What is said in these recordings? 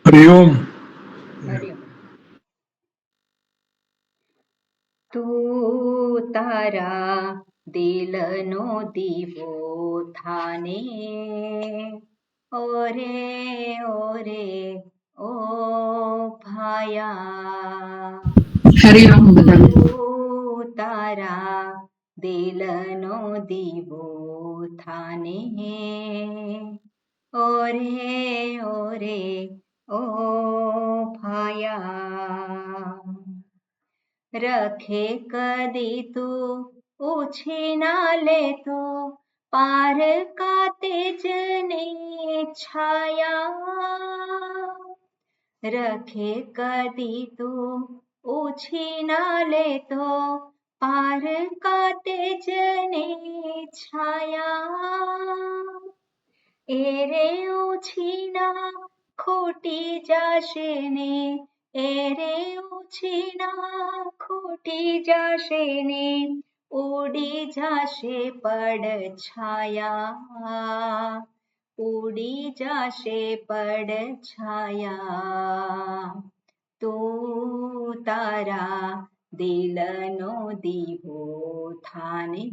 હરિઓમ. હરિઓમ. તું તારા દિલનો દીવો થાને ઓરે ઓરે ઓ ભાયા. હરિઓમ બધાને. તું તારા દિલનો દીવો થાને ઓરે ઓરે ઓ ભાયા. रखे कदी तू उछीना ले तो पार का तेज ने छाया. रखे कदी तू उछीना ले तो पार का तेज ने छाया. एरे उछीना खोटी जाशे ने एरे उछीना खोटी जाशे ने उड़ी जाशे પડછાયા. ઉડી જાશે પડછાયા. તું તારા દિલનો દીવો થાને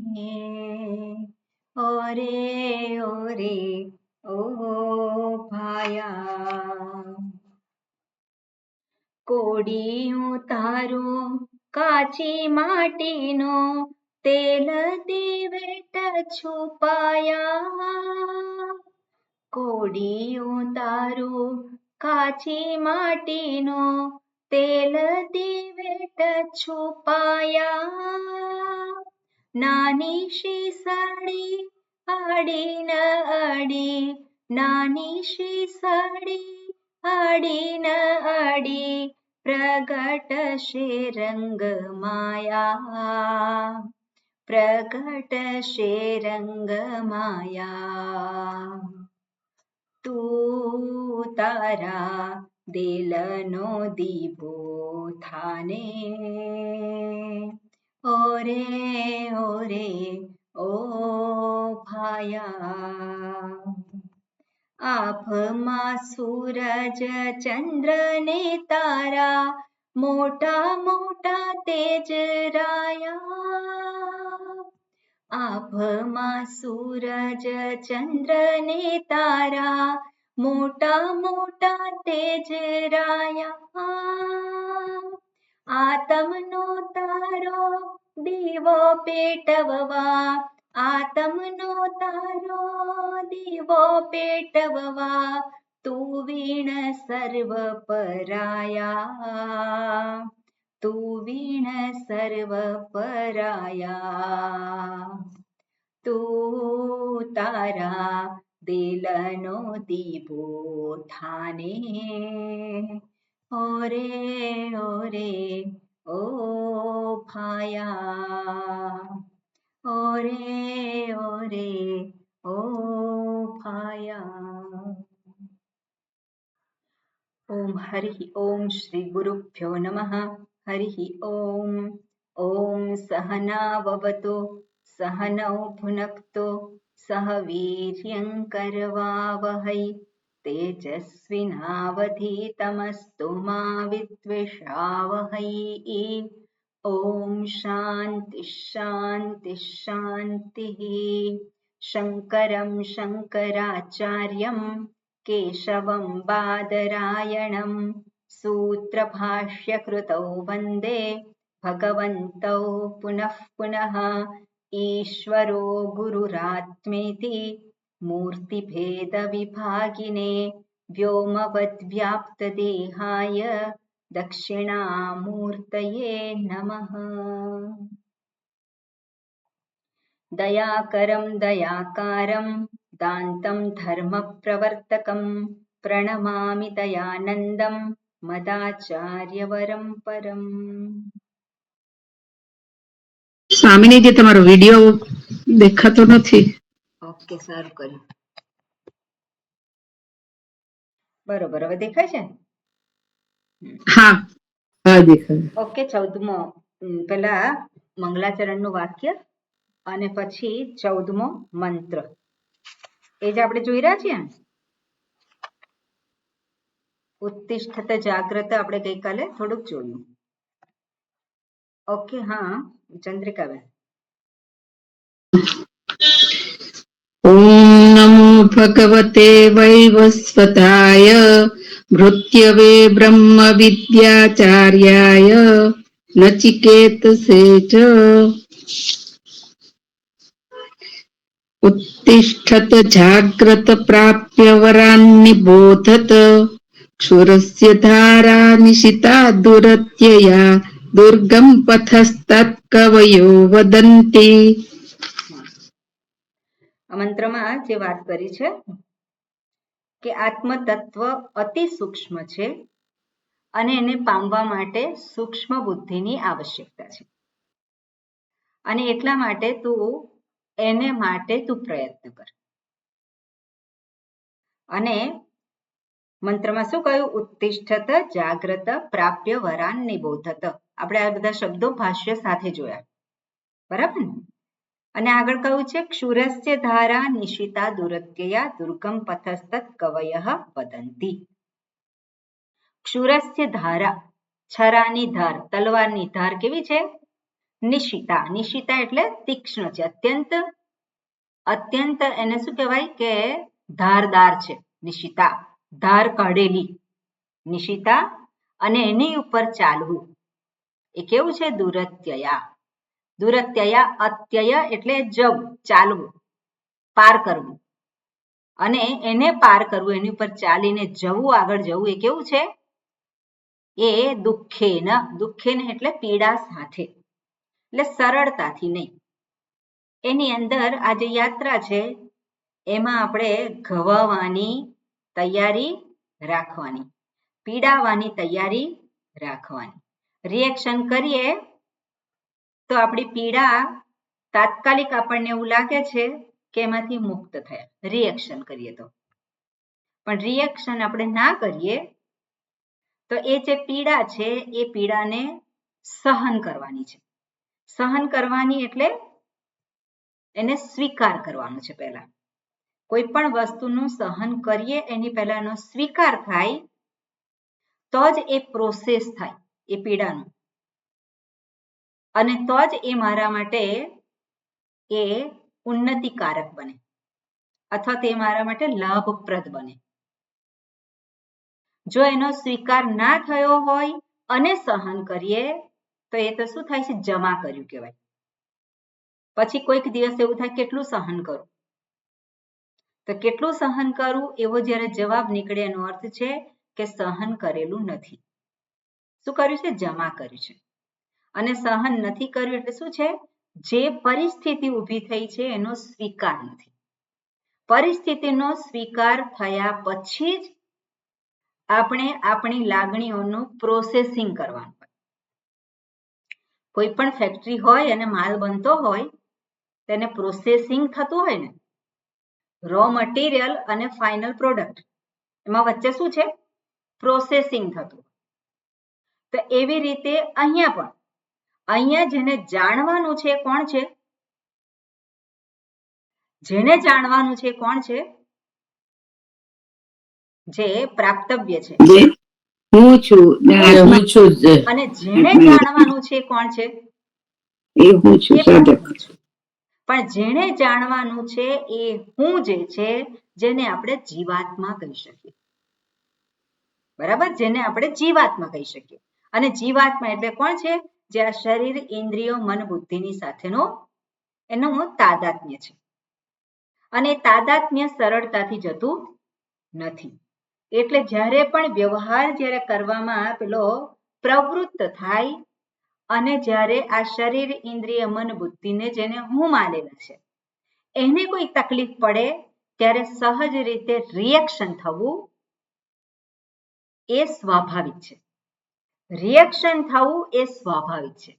ઓરે ઓરે ઓ ભાયા. કોડિયું તારું કાચી માટીનો તેલ દિવેટ છુપાયા. કોડિયું તારું કાચી માટીનો તેલ દિવેટ છુપાયા. નાની શીસડી આડી ન અડી નાની શીસડી આડી ન અડી પ્રગટશે રંગ માયા. પ્રગટશે રંગ માયા. તું તારા દિલનો દીવો થાને ઓરે ઓરે ઓ ભાયા. આભમાં સૂરજ ચંદ્ર ને તારા મોટા મોટા તેજ રાયા. આભમાં સૂરજ ચંદ્ર ને તારા મોટા મોટા તેજ રાયા. આતમનો તારો દીવો પેટવવા આતમનો તારો દીવો પેટવવા તું વીણ સર્વ પરાયા. તું વીણ સર્વ પરાયા. તું તારા દિલનો દીવો થાને ઓરે ઓરે ઓ ભાયા. ઓરે ઓરે ઓ ભાયા. ઓમ હરિ ઓમ શ્રી ગુરુભ્યો નમઃ. હરિ ઓમ. ઓમ સહનાવવતુ સહનૌ ભુનક્તુ સહ વીર્યં કરવાવહૈ તેજસ્વિનાવધીતમસ્તુ મા વિદ્વિષાવહૈ. ઓમ શાંતિ શાંતિ શાંતિઃ. શંકરં શંકરાચાર્યં केशवं बादरायणं सूत्रभाष्यकृतौ वन्दे भगवन्तौ पुनः पुनः. ईश्वरो गुरुरात्मेति मूर्तिभेदविभागिने व्योमवद्व्याप्तदेहाय दक्षिणामूर्तये नमः. दयाकरं दयाकारं दान्तं धर्मप्रवर्तकं प्रणमामि दयानन्दं मदाचार्यवरं परम्. સ્વામીજી તમારો વિડિયો દેખાતો નથી. ઓકે, સારું કર્યું. બરોબર, હવે દેખાય છે? હા હા દેખાય. ઓકે, 14મો પેલા મંગલાચરણનું વાક્ય અને પછી 14મો મંત્ર એ જ આપણે જોઈ રહ્યા છીએ. ઉત્તિષ્ઠત જાગ્રત આપણે ગઈકાલે થોડુંક જોયું. ઓકે, હા ચંદ્રિકાબેન. ઓમ નમો ભગવતે વૈવસ્વતાય ભૃત્યવે બ્રહ્મ વિદ્યાચાર્યાય નચિકેતસે ચ ઉત્તિષ્ઠત જાગ્રત પ્રાપ્ય વરાન નિબોધત ક્ષુરસ્ય ધારા નિશિતા દુરત્યયા દુર્ગમ પથસ્તત કવયો વદંતી. આ મંત્રમાં જે વાત કરી છે કે આત્મતત્વ અતિ સૂક્ષ્મ છે અને એને પામવા માટે સૂક્ષ્મ બુદ્ધિની આવશ્યકતા છે અને એટલા માટે તું પ્રયત્ન કર. અને મંત્રમાં શું કહ્યું? ઉત્તિષ્ઠત જાગ્રત પ્રાપ્ય વરાન નિબોધત. આપણે આ બધા શબ્દો ભાષ્ય સાથે જોયા, બરાબર ને? અને આગળ કહ્યું છે ક્ષુરસ્ય ધારા નિશિતા દુરત્યયા દુર્ગમ પથસ્તત કવયઃ વદંતી. ક્ષુરસ્ય ધારા, છરાની ધાર, તલવારની ધાર કેવી છે? નિશિતા. નિશિતા એટલે તીક્ષ્ણ છે, અત્યંત એને શું કહેવાય કે ધારદાર છે. નિશિતા, ધાર કાઢેલી નિશિતા. અને એની ઉપર ચાલવું એ કેવું છે? દુરત્યયા. દુરત્યયા, અત્યય એટલે જવું, ચાલવું, પાર કરવું. અને એને પાર કરવું, એની ઉપર ચાલીને જવું, આગળ જવું એ કેવું છે? એ દુઃખેન. દુઃખેન એટલે પીડા સાથે, એટલે સરળતાથી નહીં. એની અંદર આ જે યાત્રા છે એમાં આપણે ઘવાવાની તૈયારી રાખવાની, પીડાવાની તૈયારી રાખવાની. રિએક્શન કરીએ તો આપણી પીડા તાત્કાલિક આપણને એવું લાગે છે કે એમાંથી મુક્ત થયા, રિએક્શન કરીએ તો. પણ રિએક્શન આપણે ના કરીએ તો એ જે પીડા છે એ પીડાને સહન કરવાની છે. સહન કરવાની એટલે એને સ્વીકાર કરવાનો છે. પહેલા કોઈ પણ વસ્તુનું સહન કરીએ એની પહેલા એનો સ્વીકાર થાય તો જ એ પ્રોસેસ થાય એ પીડાનું, અને તો જ એ મારા માટે એ ઉન્નતિકારક બને અથવા તે મારા માટે લાભપ્રદ બને. જો એનો સ્વીકાર ના થયો હોય અને સહન કરીએ તો એ તો શું થાય છે? જમા કર્યું કહેવાય. પછી કોઈક દિવસ એવું થાય કેટલું સહન કરું, તો કેટલું સહન કરું એવો જ્યારે જવાબ નીકળે એનો અર્થ છે કે સહન કરેલું નથી. શું કર્યું છે? જમા કર્યું છે. અને સહન નથી કર્યું એટલે શું છે? જે પરિસ્થિતિ ઊભી થઈ છે એનો સ્વીકાર નથી. પરિસ્થિતિનો સ્વીકાર થયા પછી જ આપણે આપણી લાગણીઓનું પ્રોસેસિંગ કરવાનું હોય. કોઈ પણ ફેક્ટરી હોય અને માલ બનતો હોય તેને પ્રોસેસિંગ થતું હોય ને, રો મટીરિયલ અને ફાઇનલ પ્રોડક્ટ, એમાં વચ્ચે શું છે? પ્રોસેસિંગ થતું. તો એવી રીતે અહીંયા પણ, અહીંયા જેને જાણવાનું છે કોણ છે? જેને જાણવાનું છે કોણ છે? જે પ્રાપ્તવ્ય છે, હું છું. અને જેને જાણવાનું છે કોણ છે? એ હું છું, સાધક. પણ જેને જાણવાનું છે એ હું જે છે, જેને આપણે જીવાત્મા કહી શકીએ. બરાબર? જેને આપણે જીવાત્મા કહી શકીએ. અને જીવાત્મા એટલે કોણ છે? જે આ શરીર, ઇન્દ્રિયો, મન, બુદ્ધિની સાથેનો એનું તાદાત્મ્ય છે. અને તાદાત્મ્ય સરળતાથી જતું નથી. એટલે જ્યારે પણ વ્યવહાર જ્યારે કરવામાં પેલો પ્રવૃત્ત થાય અને જ્યારે આ શરીર, ઇન્દ્રિય, મન, બુદ્ધિને જેને હું માનેલા છે એને કોઈ તકલીફ પડે ત્યારે સહજ રીતે રિએક્શન થવું એ સ્વાભાવિક છે. રિએક્શન થવું એ સ્વાભાવિક છે.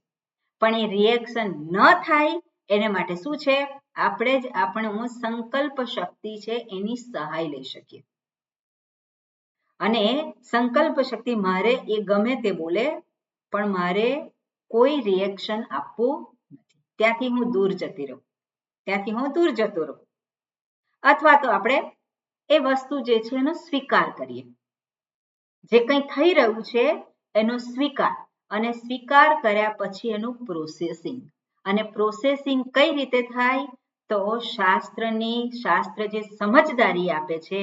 પણ એ રિએક્શન ન થાય એને માટે શું છે? આપણે જ આપણું સંકલ્પ શક્તિ છે એની સહાય લઈ શકીએ. અને સંકલ્પ શક્તિ મારે એ ગમે તે બોલે પણ મારે કોઈ રિએક્શન આપવું નથી. ત્યાંથી હું દૂર જતો રહું. અથવા તો આપણે એ વસ્તુ જે છે એનો સ્વીકાર કરીએ. જે કંઈ થઈ રહ્યું છે એનો સ્વીકાર, અને સ્વીકાર કર્યા પછી એનું પ્રોસેસિંગ. અને પ્રોસેસિંગ કઈ રીતે થાય? તો શાસ્ત્ર જે સમજદારી આપે છે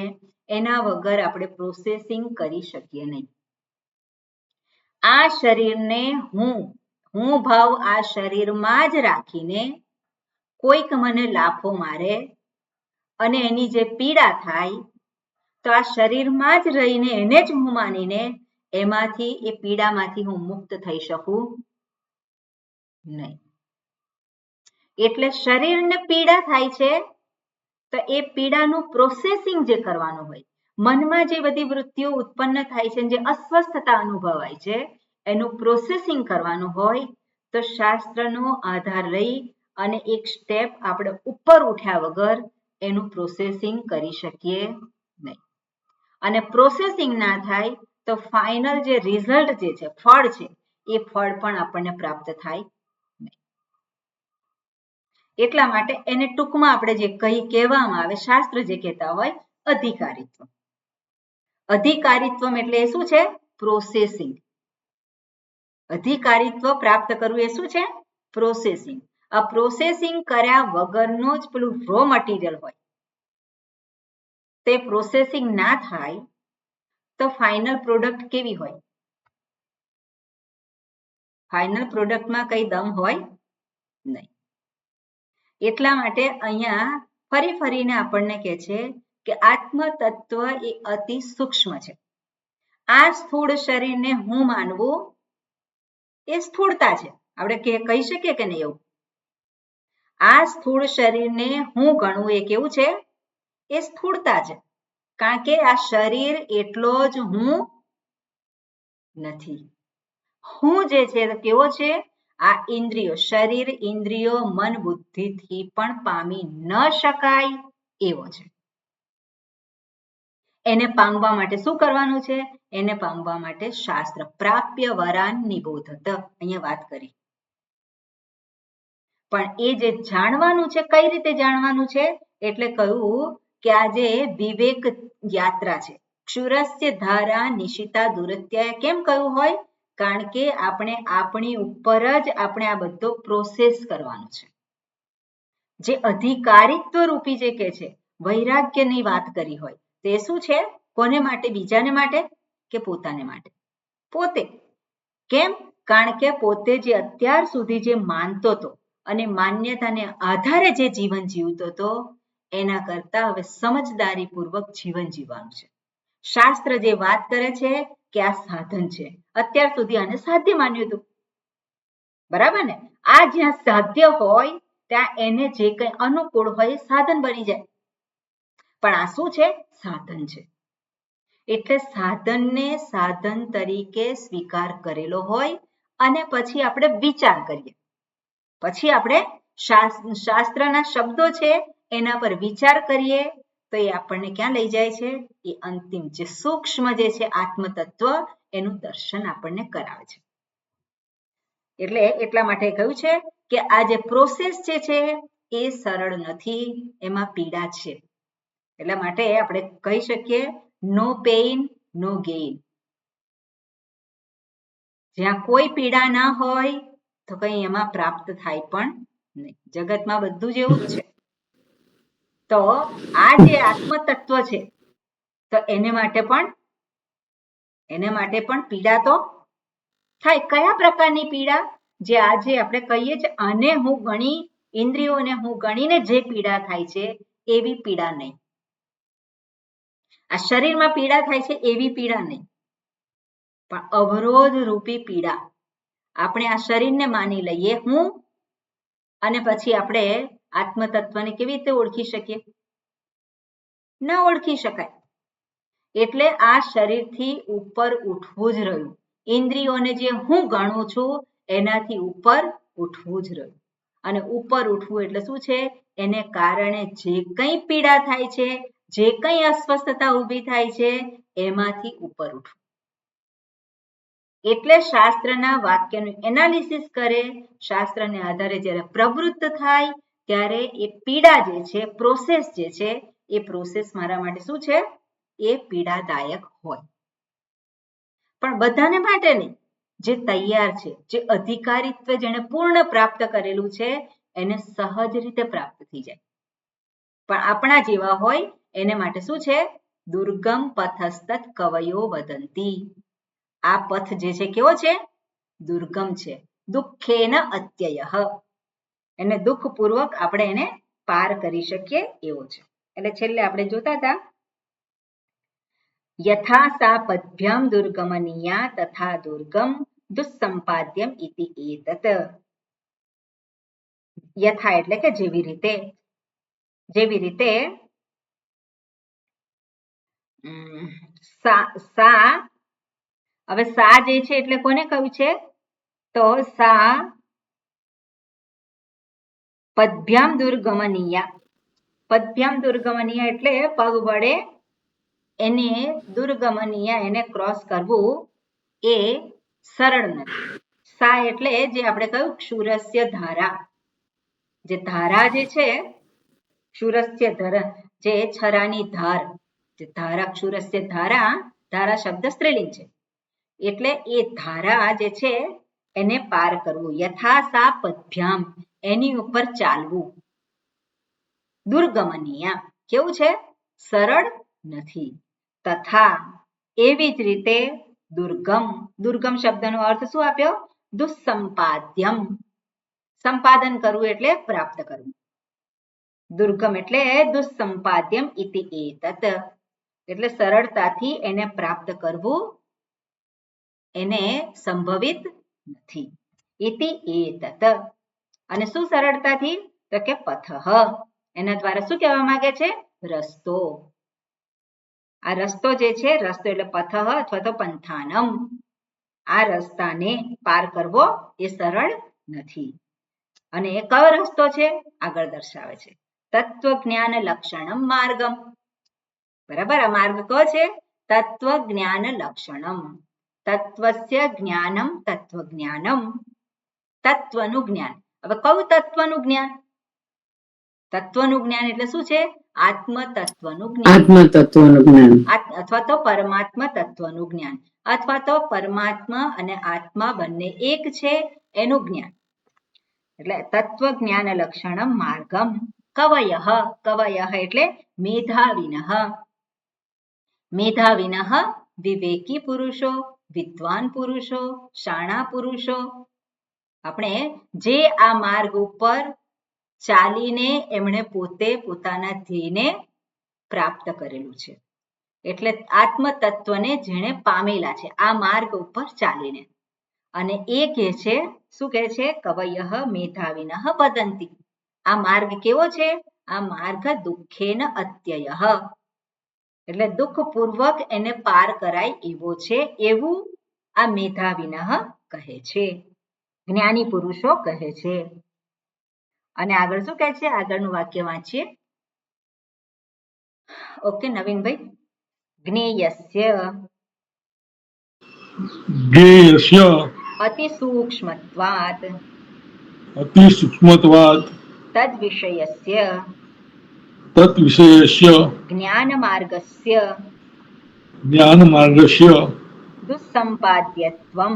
એના વગર આપણે પ્રોસેસિંગ કરી શકીએ નહીં. આ શરીરને હું ભાવ આ શરીરમાં જ રાખીને કોઈક મને લાફો મારે અને એની જે પીડા થાય, તો આ શરીરમાં જ રહીને એને જ હું માનીને એમાંથી, એ પીડામાંથી હું મુક્ત થઈ શકું નહીં. એટલે શરીરને પીડા થાય છે તો એ પીડાનું પ્રોસેસિંગ જે કરવાનું હોય, મનમાં જે બધી વૃત્તિઓ ઉત્પન્ન થાય છે, જે અસ્વસ્થતા અનુભવાય છે, એનું પ્રોસેસિંગ કરવાનું હોય તો શાસ્ત્રનો આધાર લઈ અને એક સ્ટેપ આપણે ઉપર ઉઠ્યા વગર એનું પ્રોસેસિંગ કરી શકીએ નહીં. અને પ્રોસેસિંગ ના થાય તો ફાઇનલ જે રિઝલ્ટ જે છે, ફળ છે, એ ફળ પણ આપણને પ્રાપ્ત થાય નહીં. એટલા માટે એને ટૂંકમાં આપણે જે કહેવામાં આવે, શાસ્ત્ર જે કહેતા હોય, અધિકારીત્વ. અધિકારીત્વ એટલે શું છે? પ્રોસેસિંગ. અધિકારીત્વ પ્રાપ્ત કરવું એ શું છે? પ્રોસેસિંગ. આ પ્રોસેસિંગ કર્યા વગરનું જ પેલું રો મટીરિયલ હોય, તે પ્રોસેસિંગ ના થાય તો ફાઇનલ પ્રોડક્ટ કેવી હોય? ફાઇનલ પ્રોડક્ટમાં કઈ દમ હોય નહીં. એટલા માટે અહીંયા ફરીને આપણને કહે છે કે આત્મ તત્વ એ અતિ સૂક્ષ્મ છે. આ સ્થૂળ શરીરને હું માનવું એ સ્થૂળતા છે. આપણે કહી શકીએ કે નહીં એવું? આ સ્થૂળ શરીરને હું ગણવું એ કેવું છે? એ સ્થૂળતા છે. કારણ કે આ શરીર એટલો જ હું નથી. હું જે છે કેવો છે? આ ઇન્દ્રિયો, શરીર, ઇન્દ્રિયો, મન, બુદ્ધિથી પણ પામી ન શકાય એવો છે. એને પામવા માટે શું કરવાનું છે? એને પામવા માટે શાસ્ત્ર પ્રાપ્ય વરાન નિબોધત, અહીંયા વાત કરી. પણ એ જે જાણવાનું છે, કઈ રીતે જાણવાનું છે? એટલે કહ્યું કે આ જે વિવેક યાત્રા છે, ક્ષુરસ્ય ધારા નિશિતા દુરત્યાય કેમ કહ્યું હોય? કારણ કે આપણે આપણી ઉપર જ આપણે આ બધો પ્રોસેસ કરવાનો છે. જે અધિકારીત્વ રૂપી જે કે છે, વૈરાગ્યની વાત કરી હોય, તે શું છે? કોને માટે? બીજાને માટે કે પોતાને માટે? પોતે. કેમ? કારણ કે પોતે જે અત્યાર સુધી જે માનતો હતો અને માન્યતાને આધારે જે જીવન જીવતો હતો, એના કરતા હવે સમજદારીપૂર્વક જીવન જીવવાનું છે. શાસ્ત્ર જે વાત કરે છે કે આ સાધન છે, અત્યાર સુધી આને સાધ્ય માન્યું હતું, બરાબર ને? આ જ્યાં સાધ્ય હોય ત્યાં એને જે કંઈ અનુકૂળ હોય એ સાધન બની જાય. પણ આ શું છે? સાધન છે. એટલે સાધનને સાધન તરીકે સ્વીકાર કરેલો હોય અને પછી આપણે વિચાર કરીએ, પછી આપણે શાસ્ત્રના શબ્દો છે એના પર વિચાર કરીએ તો એ આપણને ક્યાં લઈ જાય છે? એ અંતિમ જે સૂક્ષ્મ જે છે આત્મતત્વ, એનું દર્શન આપણને કરાવે છે. એટલે એટલા માટે કહ્યું છે કે આ જે પ્રોસેસ જે છે એ સરળ નથી, એમાં પીડા છે. એટલા માટે આપણે કહી શકીએ નો પેઇન નો ગેઇન. જ્યાં કોઈ પીડા ના હોય તો કંઈ એમાં પ્રાપ્ત થાય પણ નહીં. જગતમાં બધું જ એવું જ છે. તો આ જે આત્મતત્વ છે, તો એને માટે પણ પીડા તો થાય. કયા પ્રકારની પીડા? જે આજે આપણે કહીએ છીએ આને હું ગણી, ઇન્દ્રિયોને હું ગણીને જે પીડા થાય છે એવી પીડા નહીં. આ શરીરમાં પીડા થાય છે એવી પીડા નહીં, પણ અવરોધ રૂપી પીડા. આપણે આ શરીરને માની લઈએ હું, અને પછી આપણે આત્મતત્વને કેવી રીતે ઓળખી શકીએ? ના ઓળખી શકાય. એટલે આ શરીરથી ઉપર ઉઠવું જ રહ્યું. ઇન્દ્રિયોને જે હું ગણું છું એનાથી ઉપર ઉઠવું જ રહ્યું. અને ઉપર ઉઠવું એટલે શું છે? એને કારણે જે કંઈ પીડા થાય છે, જે કંઈ અસ્વસ્થતા ઊભી થાય છે, એમાંથી ઉપર ઉઠવું. એટલે શાસ્ત્રના વાક્યનું એનાલિસિસ કરે, શાસ્ત્રને આધારે જ્યારે પ્રવૃત્ત થાય ત્યારે એ પીડા જે છે, પ્રોસેસ જે છે, એ પ્રોસેસ મારા માટે શું છે? એ પીડાદાયક હોય. પણ બધાને માટે નહીં, જે તૈયાર છે, જે અધિકારીત્વ જેને પૂર્ણ પ્રાપ્ત કરેલું છે એને સહજ રીતે પ્રાપ્ત થઈ જાય. પણ આપણા જેવા હોય એને માટે શું છે? દુર્ગમ પથસ્તત કવયો વદંતી. આ પથ જે છે કેવો છે? દુર્ગમ છે. દુઃખેન અત્યયઃ, એને દુઃખપૂર્વક આપણે એને પાર કરી શકીએ એવો છે. એટલે છેલ્લે આપણે જોતા હતા યથા સા પદ્ભ્યામ દુર્ગમનીયા તથા દુર્ગમ દુસ્સંપાદ્યમ ઇતિ એતત. યથા એટલે કે જેવી રીતે, જેવી રીતે સા, હવે સા જે છે એટલે કોને કહ્યું છે? તો સા પદ્ભ્યામ દુર્ગમનીયા. પદ્ભ્યામ દુર્ગમનીયા એટલે પગ વડે એને દુર્ગમનીયા એને ક્રોસ કરવું એ સરળ નથી. સા એટલે જે આપણે કહ્યું ક્ષુરસ્ય ધારા, જે ધારા જે છે ક્ષુરસ્ય ધર, જે છરાની ધાર, જે ધારા ક્ષુરસ્ય ધારા, ધારા શબ્દ સ્ત્રીલિંગ છે એટલે એ ધારા જે છે એને પાર કરવું. યથા સા પદ્ભ્યામ, એની ઉપર ચાલવું. દુર્ગમનીયા કેવું છે? સરળ નથી. તથા એવી જ રીતે દુર્ગમ, દુર્ગમ શબ્દનો અર્થ શું આપ્યો? દુસ્સંપાદ્યમ. સંપાદન કરવું એટલે પ્રાપ્ત કરવું. દુર્ગમ એટલે દુસ્સંપાદ્યમ ઇતિ એતત, એટલે સરળતાથી એને પ્રાપ્ત કરવું એને સંભવિત નથી. ઇતિ એતત, અને શું સરળતાથી? તો કે પથઃ, એના દ્વારા શું કહેવા માંગે છે? રસ્તો. આ રસ્તો જે છે, રસ્તો એટલે પથઃ અથવા તો પંથાનમ, આ રસ્તાને પાર કરવો એ સરળ નથી. અને એ કયો રસ્તો છે? આગળ દર્શાવે છે તત્વજ્ઞાન લક્ષણમ માર્ગમ. બરાબર, આ માર્ગ કયો છે? તત્વજ્ઞાન લક્ષણમ. તત્વસ્ય જ્ઞાનમ તત્વજ્ઞાનમ, તત્વનું જ્ઞાન. હવે કયું તત્વનું જ્ઞાન? તત્વનું જ્ઞાન એટલે શું છે? આત્મ તત્વનું જ્ઞાન. આત્મ તત્વનું જ્ઞાન અથવા તો પરમાત્મા તત્વનું જ્ઞાન, અથવા તો પરમાત્મા અને આત્મા બંને એક છે એનું જ્ઞાન. એટલે તત્વ જ્ઞાન લક્ષણમ માર્ગમ કવયઃ. કવયઃ એટલે મેધાવિનઃ. મેધાવિનઃ વિવેકી પુરુષો, વિદ્વાન પુરુષો, શાણા પુરુષો. આપણે જે આ માર્ગ ઉપર ચાલીને એમણે પોતે પોતાના ધ્યેયને પ્રાપ્ત કરેલું છે, એટલે આત્મ તત્વને જેણે પામેલા છે આ માર્ગ ઉપર ચાલીને. અને એ કહે છે, શું કહે છે? કવયઃ મેધાવિનઃ વદંતી. આ માર્ગ કેવો છે? આ માર્ગ દુઃખેન અત્યયઃ, એટલે દુઃખપૂર્વક એને પાર કરાય એવો છે, એવું આ મેધાવિનઃ કહે છે, જ્ઞાની પુરુષો કહે છે. અને આગળ શું કહે છે? આગળનું વાક્ય વાંચીએ. ઓકે નવીનભાઈ. જ્ઞેયસ્ય જ્ઞેયસ્ય અતિ સૂક્ષ્મત્વાત અતિ સૂક્ષ્મત્વાत् તદ્વિષયસ્ય તદ્વિષયસ્ય જ્ઞાનમાર્ગસ્ય જ્ઞાનમાર્ગસ્ય દુસ્સંપાદ્યત્વં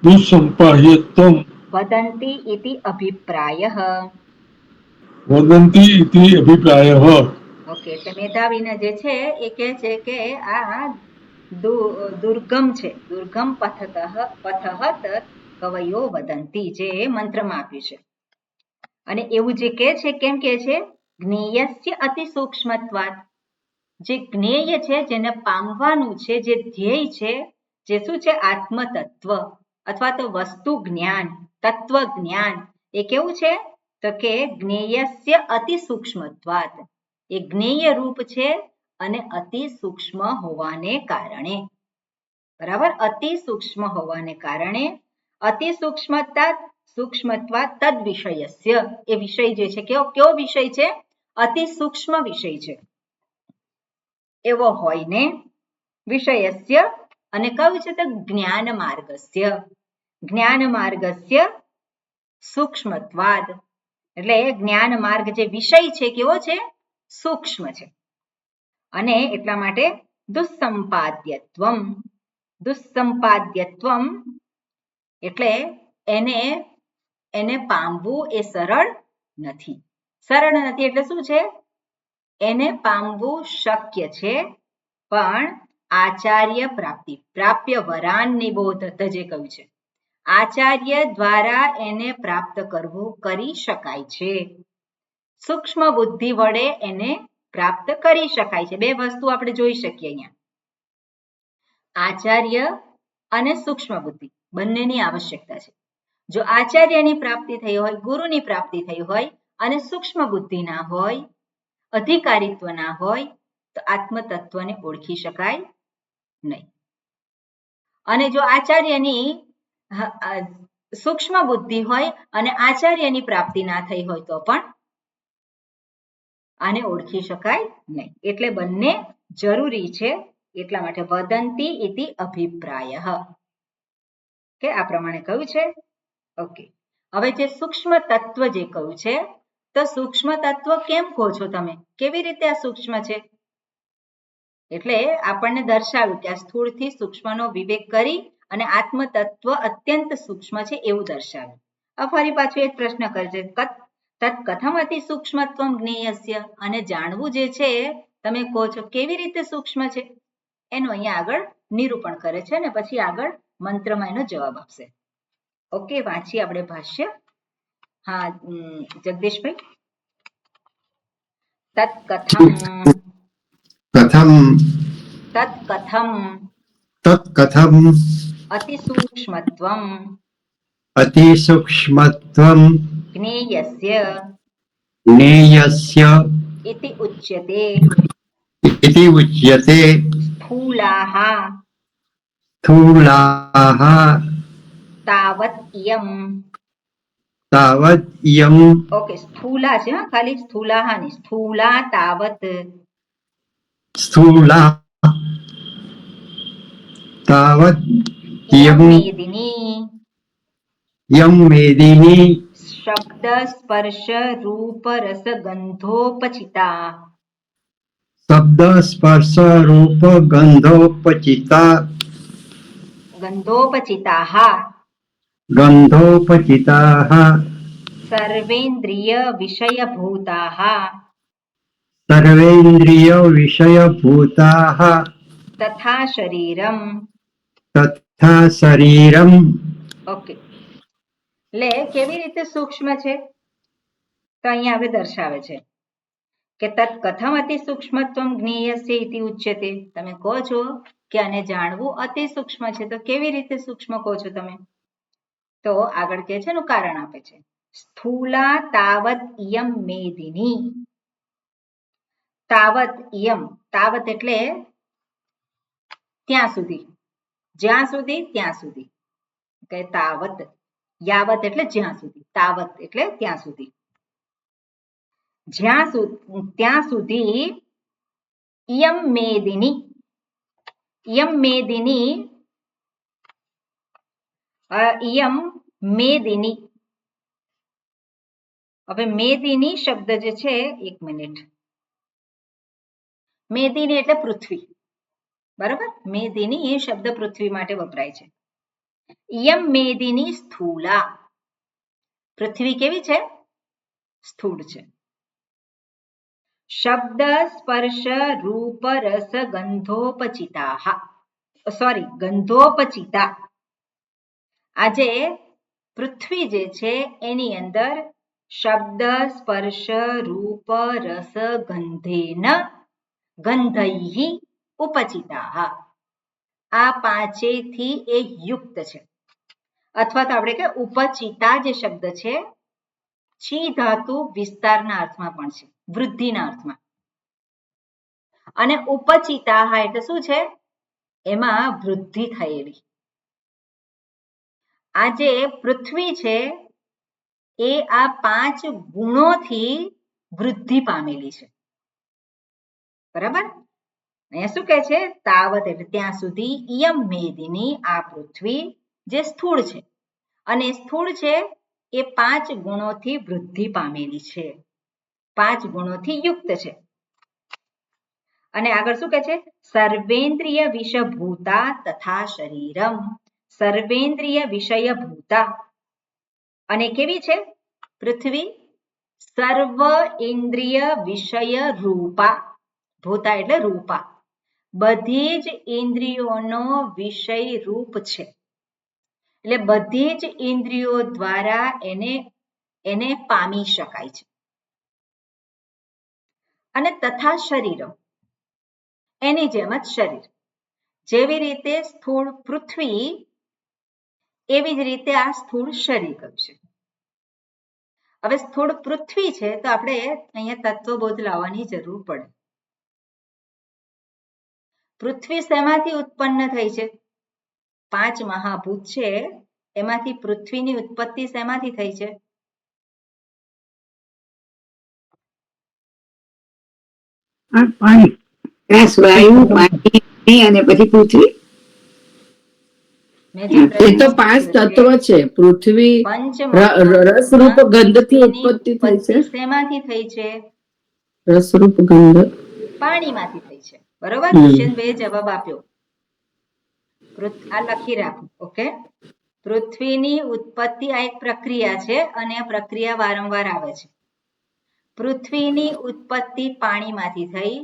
દુસ્સંપાદ્યત્વં વદંતી ઇતિ અભિપ્રાયઃ. વદંતી ઇતિ અભિપ્રાયઃ. ઓકે, એટલે મેધાવીને જે છે એ કહે છે કે આ દુર્ગમ છે, દુર્ગમ પથઃ કવયો વદંતી, જે મંત્રમાં આપ્યું છે. અને એવું જે કહે છે, કેમ કહે છે? જ્ઞેયસ્ય અતિ સૂક્ષ્મત્વાત, જે જ્ઞેય છે, જેને પામવાનું છે, જે ધ્યેય છે, જે શું છે? આત્મ તત્વ અથવા તો વસ્તુ જ્ઞાન, તત્વ જ્ઞાન. એ કેવું છે? તો કે જ્ઞેયસ્ય અતિ સૂક્ષ્મત્વાત, એ જ્ઞેય રૂપ છે અને અતિ સૂક્ષ્મ હોવાને કારણે. બરાબર, અતિ સૂક્ષ્મ હોવાને કારણે. અતિ સૂક્ષ્મત્વાત તદ વિષયસ્ય, એ વિષય જે છે કેવો વિષય છે? અતિ સૂક્ષ્મ વિષય છે એવો હોય ને. વિષયસ્ય, અને કયું છે? તો જ્ઞાન માર્ગસ્ય. જ્ઞાન માર્ગસ્ય સૂક્ષ્મત્વાદ, એટલે જ્ઞાન માર્ગ જે વિષય છે કેવો છે? સૂક્ષ્મ છે. અને એટલા માટે દુસ્સંપાદ્યત્વમ, દુસ્સંપાદ્યત્વમ એટલે એને પામવું એ સરળ નથી. સરળ નથી એટલે શું છે? એને પામવું શક્ય છે પણ આચાર્ય પ્રાપ્ય વરાન નિબોધત જે કહ્યું છે, આચાર્ય દ્વારા એને પ્રાપ્ત કરવું કરી શકાય છે. સૂક્ષ્મ બુદ્ધિ વડે એને પ્રાપ્ત કરી શકાય છે. બે વસ્તુ આપણે જોઈ શકીએ અહીંયા, આચાર્ય અને સૂક્ષ્મ બુદ્ધિ બંનેની આવશ્યકતા છે. જો આચાર્યની પ્રાપ્તિ થઈ હોય, ગુરુની પ્રાપ્તિ થઈ હોય અને સૂક્ષ્મ બુદ્ધિ ના હોય, અધિકારીત્વ ના હોય તો આત્મતત્વને ઓળખી શકાય નહીં. અને જો આચાર્યની સૂક્ષ્મ બુદ્ધિ હોય અને આચાર્યની પ્રાપ્તિ ના થઈ હોય તો પણ આને ઓળખી શકાય નહીં. એટલે બંને જરૂરી છે. એટલા માટે વદંતી ઇતિ અભિપ્રાયઃ કે આ પ્રમાણે કહ્યું છે. ઓકે, હવે જે સૂક્ષ્મ તત્વ જે કહ્યું છે, તો સૂક્ષ્મ તત્વ કેમ કહો છો તમે? કેવી રીતે આ સૂક્ષ્મ છે? એટલે આપણને દર્શાવ્યું કે આ સ્થૂળથી સૂક્ષ્મનો વિવેક કરી અને આત્મ તત્વ અત્યંત સૂક્ષ્મ છે એવું દર્શાવ્યું. હવે ફરી પાછું એક પ્રશ્ન કરજે, તત્ કથમ અતિ સૂક્ષ્મત્વમ જ્ઞેયસ્ય, અને જાણવું જે છે તમે કહો છો કેવી રીતે સૂક્ષ્મ છે એનું અહીંયા આગળ નિરૂપણ કરે છે ને પછી આગળ મંત્રમાં એનો જવાબ આપશે. ઓકે, વાંચીએ આપણે ભાષ્ય. હા જગદીશભાઈ. તત્કથમ અતિસૂક્ષ્મત્વમ જ્ઞેયસ્ય ઇતિ ઉચ્યતે સ્થૂલાઃ તાવત ઇયમ. ઓકે, સ્થૂલા છે, ખાલી સ્થૂલાઃ નહીં, સ્થૂલા તાવત યમ મેદિની શબ્દ સ્પર્શ રૂપ રસ ગંધોપચિતા સર્વેન્દ્રિય વિષયભૂતાઃ તથા શરીરમ. ઓકે, એટલે કેવી રીતે સૂક્ષ્મ છે તો અહીંયા આપણે દર્શાવે છે કે તત્ કથમ અતિ સૂક્ષ્મત્વમ જ્ઞેયસ્ય ઇતિ ઉચ્યતે. તમે કહો છો કે આને જાણવું અતિ સૂક્ષ્મ છે, તો કેવી રીતે સૂક્ષ્મ કહો છો તમે? તો આગળ કે છે એનું કારણ આપે છે, સ્થૂલા તાવત ઇયમ મેદિની. તાવત ઇયમ, તાવત એટલે ત્યાં સુધી, જ્યાં સુધી, ત્યાં સુધી કે તાવત. યાવત એટલે જ્યાં સુધી, તાવત એટલે ત્યાં સુધી, ત્યાં સુધી. ઇયમ મેદિની, ઇયમ મેદિની, ઇયમ મેદિની. હવે મેદિની શબ્દ જે છે, એક મિનિટ, મેદિની એટલે પૃથ્વી, બરાબર? મેદિની એ શબ્દ પૃથ્વી માટે વપરાય છે. ઇયમ મેદિની સ્થૂલા, પૃથ્વી કેવી છે? સ્થૂળ છે. શબ્દ સ્પર્શ રૂપ રસ ગંધોપચિતા. આજે પૃથ્વી જે છે એની અંદર શબ્દ સ્પર્શ રૂપ રસ ગંધૈઃ ઉપચિતાઃ, આ પાંચેયથી એ યુક્ત છે. અથવા તો આપણે કે ઉપચિતા જે શબ્દ છે, ચી ધાતુ વિસ્તારના અર્થમાં પણ છે, વૃદ્ધિના અર્થમાં. અને ઉપચિતા એટલે શું છે? એમાં વૃદ્ધિ થયેલી. આ જે પૃથ્વી છે એ આ 5 ગુણોથી વૃદ્ધિ પામેલી છે, બરાબર? અહીંયા શું કહે છે? તાવત એટલે ત્યાં સુધી, ઇયમ મેદિની આ પૃથ્વી જે સ્થૂળ છે, અને સ્થૂળ છે એ 5 ગુણોથી વૃદ્ધિ પામેલી છે, 5 ગુણોથી યુક્ત છે. અને આગળ શું કહે છે? સર્વેન્દ્રિય વિષભૂતા તથા શરીરમ. સર્વેન્દ્રિય વિષયભૂતા અને કેવી છે પૃથ્વી? સર્વ ઇન્દ્રિય વિષય રૂપા. ભૂતા એટલે રૂપા, બધી જ ઇન્દ્રિયોનો વિષય રૂપ છે. એટલે બધી જ ઇન્દ્રિયો દ્વારા એને પામી શકાય છે. અને તથા શરીરમ, એની જેમ જ શરીર. જેવી રીતે સ્થૂળ પૃથ્વી એવી જ રીતે આ સ્થૂળ શરીર કહ્યું છે. હવે સ્થૂળ પૃથ્વી છે તો આપણે અહીંયા તત્વબોધ લાવવાની જરૂર પડે. પૃથ્વી શેમાંથી ઉત્પન્ન થઈ છે? 5 મહાભૂત છે એમાંથી પૃથ્વીની ઉત્પત્તિ શેમાંથી થઈ છે? પાણી, આકાશ, વાયુ, પાણી અને પછી પૃથ્વી. મેં જે એ પ્રશ્ન તો 5 પૂછ્યો તત્વ છે. પૃથ્વી રસરૂપ ગંધથી ઉત્પત્તિ થઈ છે. શેમાંથી થઈ છે? રસરૂપ ગંધ પાણીમાંથી થઈ છે. બરોબર, દુષ્યંતભાઈએ જવાબ આપ્યો. આ લખી રાખો. ઓકે, પૃથ્વીની ઉત્પત્તિ આ એક પ્રક્રિયા છે અને આ પ્રક્રિયા વારંવાર આવે છે. પૃથ્વીની ઉત્પત્તિ પાણીમાંથી થઈ.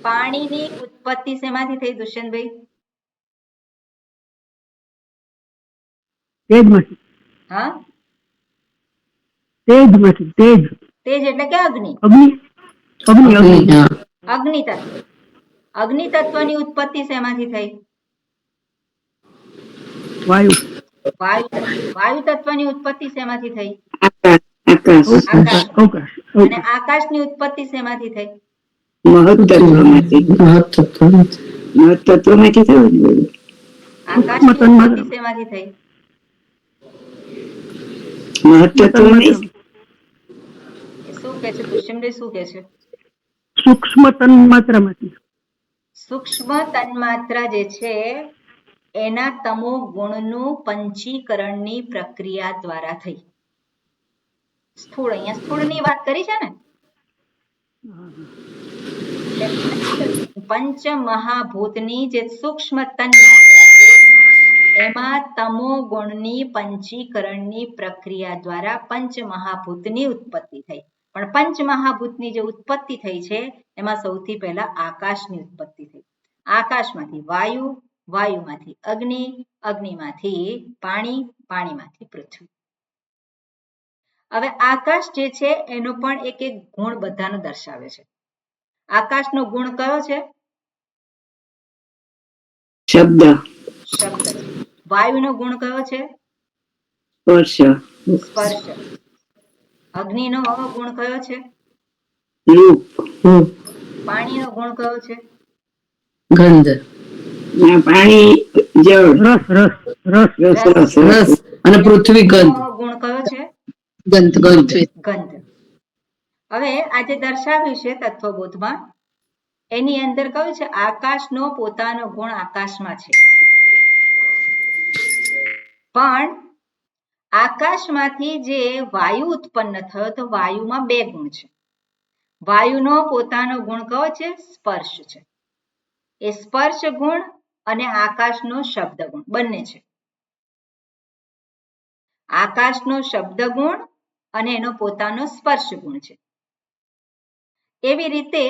પાણીની ઉત્પત્તિ શેમાંથી થઈ દુષ્યંતભાઈ? તેજમાંથી. હા, તેજમાંથી. તેજ તેજ એટલે કે અગ્નિ. અગ્નિ. અગ્નિ. અગ્નિ. અગ્નિ તત્વ. અગ્નિ તત્વની ઉત્પત્તિ શેમાંથી થઈ? વાયુ. વાયુ તત્વની ઉત્પત્તિ શેમાંથી થઈ? આકાશ, આકાશ. અવકાશ. અને આકાશની ઉત્પત્તિ શેમાંથી થઈ? મહત્તત્વમાંથી. મહત્તત્વમાંથી થયું ને બધું. આકાશની ઉત્પત્તિ શેમાંથી થઈ? મહત્તત્વની. શું કે છે દુષ્યંતભાઈ, શું કે છે? સૂક્ષ્મ તન્માત્રામાંથી. સૂક્ષ્મ તન્માત્રા જે છે એના તમો ગુણનું પંચીકરણની પ્રક્રિયા દ્વારા થઈ. સ્થૂળ, અહીંયા સ્થૂળની વાત કરી છે ને. પંચ મહાભૂતની જે સૂક્ષ્મ તન્માત્રા છે એમાં તમો ગુણની પંચીકરણની પ્રક્રિયા દ્વારા પંચ મહાભૂતની ઉત્પત્તિ થઈ. પણ પંચ મહાભૂતની જે ઉત્પત્તિ થઈ છે એમાં સૌથી પહેલા આકાશની ઉત્પત્તિ થઈ. આકાશમાંથી વાયુ, વાયુમાંથી અગ્નિ, અગ્નિમાંથી પાણી, પાણીમાંથી પૃથ્વી. હવે આકાશ જે છે એનો પણ એક એક ગુણ બધાનો દર્શાવે છે. આકાશનો ગુણ કયો છે? શબ્દ. શબ્દ. વાયુનો ગુણ કયો છે? સ્પર્શ. સ્પર્શ. અગ્નિનો ગુણ કયો છે? રૂપ. પાણીનો ગુણ કયો છે? ગંધ. પાણી જળ. રસ. રસ. રસ. રસ. રસ અને પૃથ્વી ગંધ. ગુણ કયો છે? ગંધ. ગંધ. ગંધ. હવે આજે દર્શાવ્યું છે તત્વબોધમાં, એની અંદર કહ્યું છે આકાશનો પોતાનો ગુણ આકાશમાં છે. પણ આકાશમાંથી જે વાયુ ઉત્પન્ન થયો તો વાયુમાં 2 ગુણ છે. વાયુનો પોતાનો ગુણ કયો છે? સ્પર્શ છે. એ સ્પર્શ ગુણ અને આકાશનો શબ્દ ગુણ બંને છે. આકાશનો શબ્દ ગુણ અને એનો પોતાનો સ્પર્શ ગુણ છે. એવી રીતે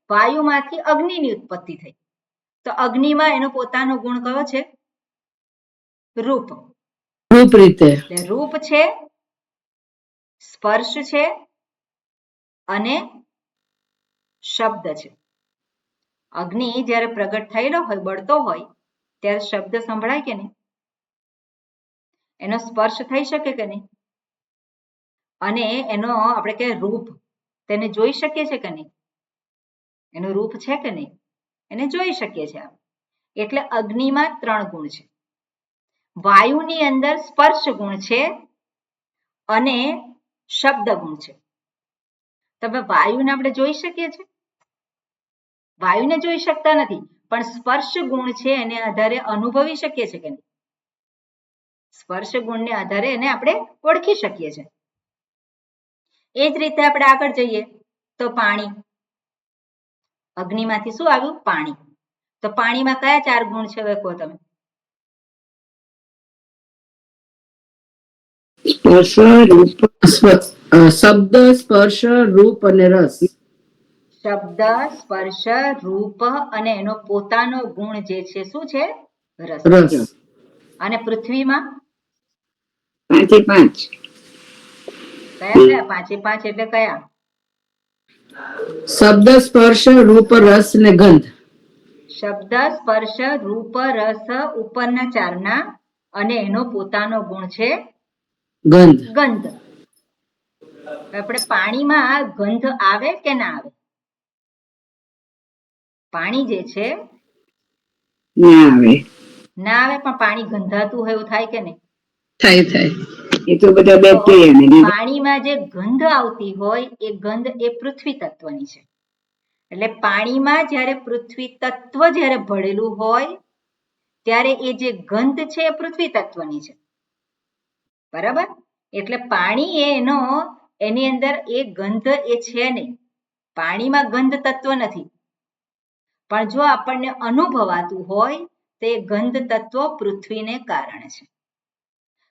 વાયુમાંથી અગ્નિની ઉત્પત્તિ થઈ તો અગ્નિમાં એનો પોતાનો ગુણ કયો છે? રૂપ. રૂપ રીતે. રૂપ છે, સ્પર્શ છે અને શબ્દ છે. અગ્નિ જ્યારે પ્રગટ થયેલો હોય, બળતો હોય ત્યારે શબ્દ સંભળાય કે નહીં? એનો સ્પર્શ થઈ શકે કે નહીં? અને એનો આપણે કે રૂપ તેને જોઈ શકીએ છે કે નહીં? એનું રૂપ છે કે નહીં? એને જોઈ શકીએ છીએ. એટલે અગ્નિમાં 3 ગુણ છે. વાયુની અંદર સ્પર્શ ગુણ છે અને શબ્દ ગુણ છે. તમે વાયુને આપણે જોઈ શકીએ છીએ? વાયુને જોઈ શકતા નથી, પણ સ્પર્શ ગુણ છે એને આધારે અનુભવી શકીએ છીએ કે નહીં? સ્પર્શ ગુણને આધારે એને આપણે ઓળખી શકીએ છીએ. એ જ રીતે આપણે આગળ જઈએ તો પાણી. અગ્નિમાંથી શું આવ્યું? પાણી. તો પાણીમાં કયા 4 ગુણ છે? હવે કહો તમે. શબ્દ, સ્પર્શ, રૂપ અને રસ. શબ્દ, સ્પર્શ, રૂપ અને એનો પોતાનો ગુણ જે છે શું છે? રસ. રસ. અને પૃથ્વીમાં 5 એ 5. કયા 5 એ 5 એટલે કયા? શબ્દ, સ્પર્શ, રૂપ, રસ ને ગંધ. શબ્દ, સ્પર્શ, રૂપ, રસ ઉપરના 4ના અને એનો પોતાનો ગુણ છે ગંધ. ગંધ. આપણે પાણીમાં ગંધ આવે કે ના આવે? પાણી જે છે ના આવે. ના આવે, પણ પાણી ગંધાતું હોય એવું થાય કે નહીં? થાય. એ તો બધા બેક્ટેરિયા. પાણીમાં જે ગંધ આવતી હોય એ ગંધ એ પૃથ્વી તત્વની છે. એટલે પાણીમાં જ્યારે પૃથ્વી તત્વ જ્યારે ભળેલું હોય ત્યારે એ જે ગંધ છે એ પૃથ્વી તત્વની છે. બરાબર? એટલે પાણી એની અંદર એ ગંધ એ છે નહીં. પાણીમાં ગંધ તત્વ નથી, પણ જો આપણને અનુભવાતું હોય તો એ ગંધ તત્વ પૃથ્વીને કારણે છે.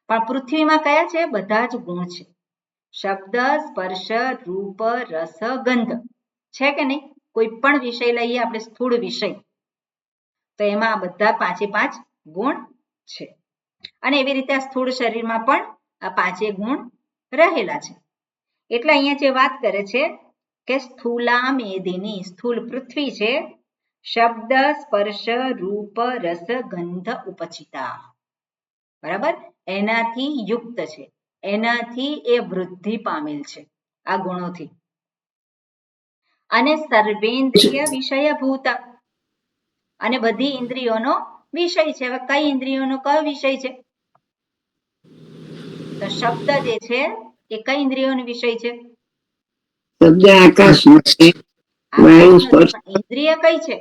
પણ પૃથ્વીમાં કયા છે? બધા જ ગુણ છે. શબ્દ, સ્પર્શ, રૂપ, રસ, ગંધ છે કે નહીં? કોઈ પણ વિષય લઈએ આપણે, સ્થૂળ વિષય, તો એમાં બધા 5 એ 5 ગુણ છે. અને એવી રીતે સ્થૂળ શરીરમાં પણ આ 5 ગુણ રહેલા છે. એટલે અહીંયા જે વાત કરે છે કે સ્થૂલા મેદિની, સ્થૂલ પૃથ્વી છે, શબ્દ, સ્પર્શ, રૂપ, રસ, ગંધ ઉપચિતા. બરાબર? એનાથી યુક્ત છે, એનાથી એ વૃદ્ધિ પામેલ છે આ ગુણોથી. અને સર્વેન્દ્રિય વિષયભૂત, અને બધી ઇન્દ્રિયોનો વિષય છે. હવે કઈ ઇન્દ્રિયોનો કયો વિષય છે? તો શબ્દ જે છે એ કઈ ઇન્દ્રિયોનો વિષય છે? શબ્દ આકાશનો છે. ઇન્દ્રિય કઈ છે?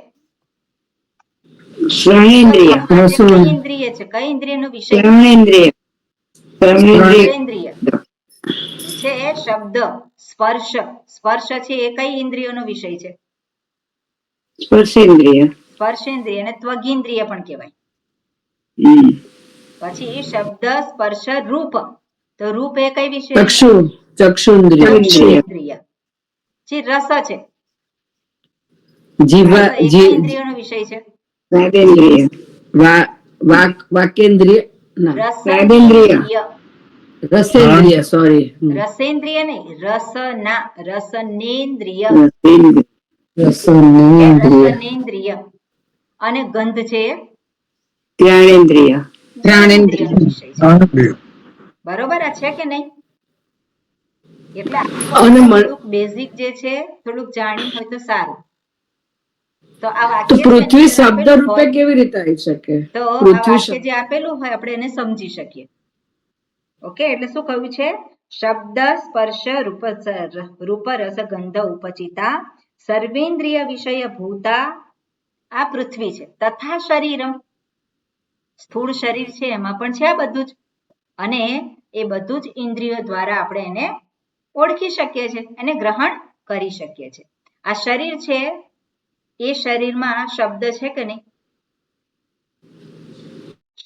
શ્રવણેન્દ્રિય. કઈ ઇન્દ્રિય છે? કઈ ઇન્દ્રિયનો વિષય? શ્રવણેન્દ્રિય. છે શબ્દ. સ્પર્શ, સ્પર્શ છે એ કઈ ઇન્દ્રિયોનો વિષય છે? સ્પર્શેન્દ્રિય. સ્પર્શેન્દ્રિય અને ત્વગિન્દ્રિય પણ કહેવાય. પછી શબ્દ, સ્પર્શ, રૂપ. તો રૂપ એ કઈ વિષય? ચક્ષુન્દ્રિય. જે રસ છે ઇન્દ્રિયોનો વિષય છે. વાકેન્દ્રિય. રસેન્દ્રિય. સોરી, રસેન્દ્રિય નહીં, રસના, રસનેન્દ્રિય. રસનેન્દ્રિય. અને ગંધ છે ઘ્રાણેન્દ્રિય. બરોબર છે કે નહીં? એટલે થોડુંક બેઝિક જે છે થોડુંક જાણ્યું હોય તો સારું. તો આ વાક્ય પૃથ્વી શબ્દ રૂપે કેવી રીતે આવી શકે? તો આ વાક્ય જે આપેલું હોય આપણે એને સમજી શકીએ. ઓકે, એટલે શું કહ્યું છે? શબ્દ, સ્પર્શ, રૂપ, રસ, ગંધ ઉપચિતા સર્વેન્દ્રિય વિષય ભૂતા, આ પૃથ્વી છે. તથા શરીરમ, સ્થૂળ શરીર છે એમાં પણ છે આ બધું જ. અને એ બધું જ ઇન્દ્રિયો દ્વારા આપણે એને ઓળખી શકીએ છીએ, એને ગ્રહણ કરી શકીએ છીએ. આ શરીર છે એ શરીરમાં શબ્દ છે કે નહીં?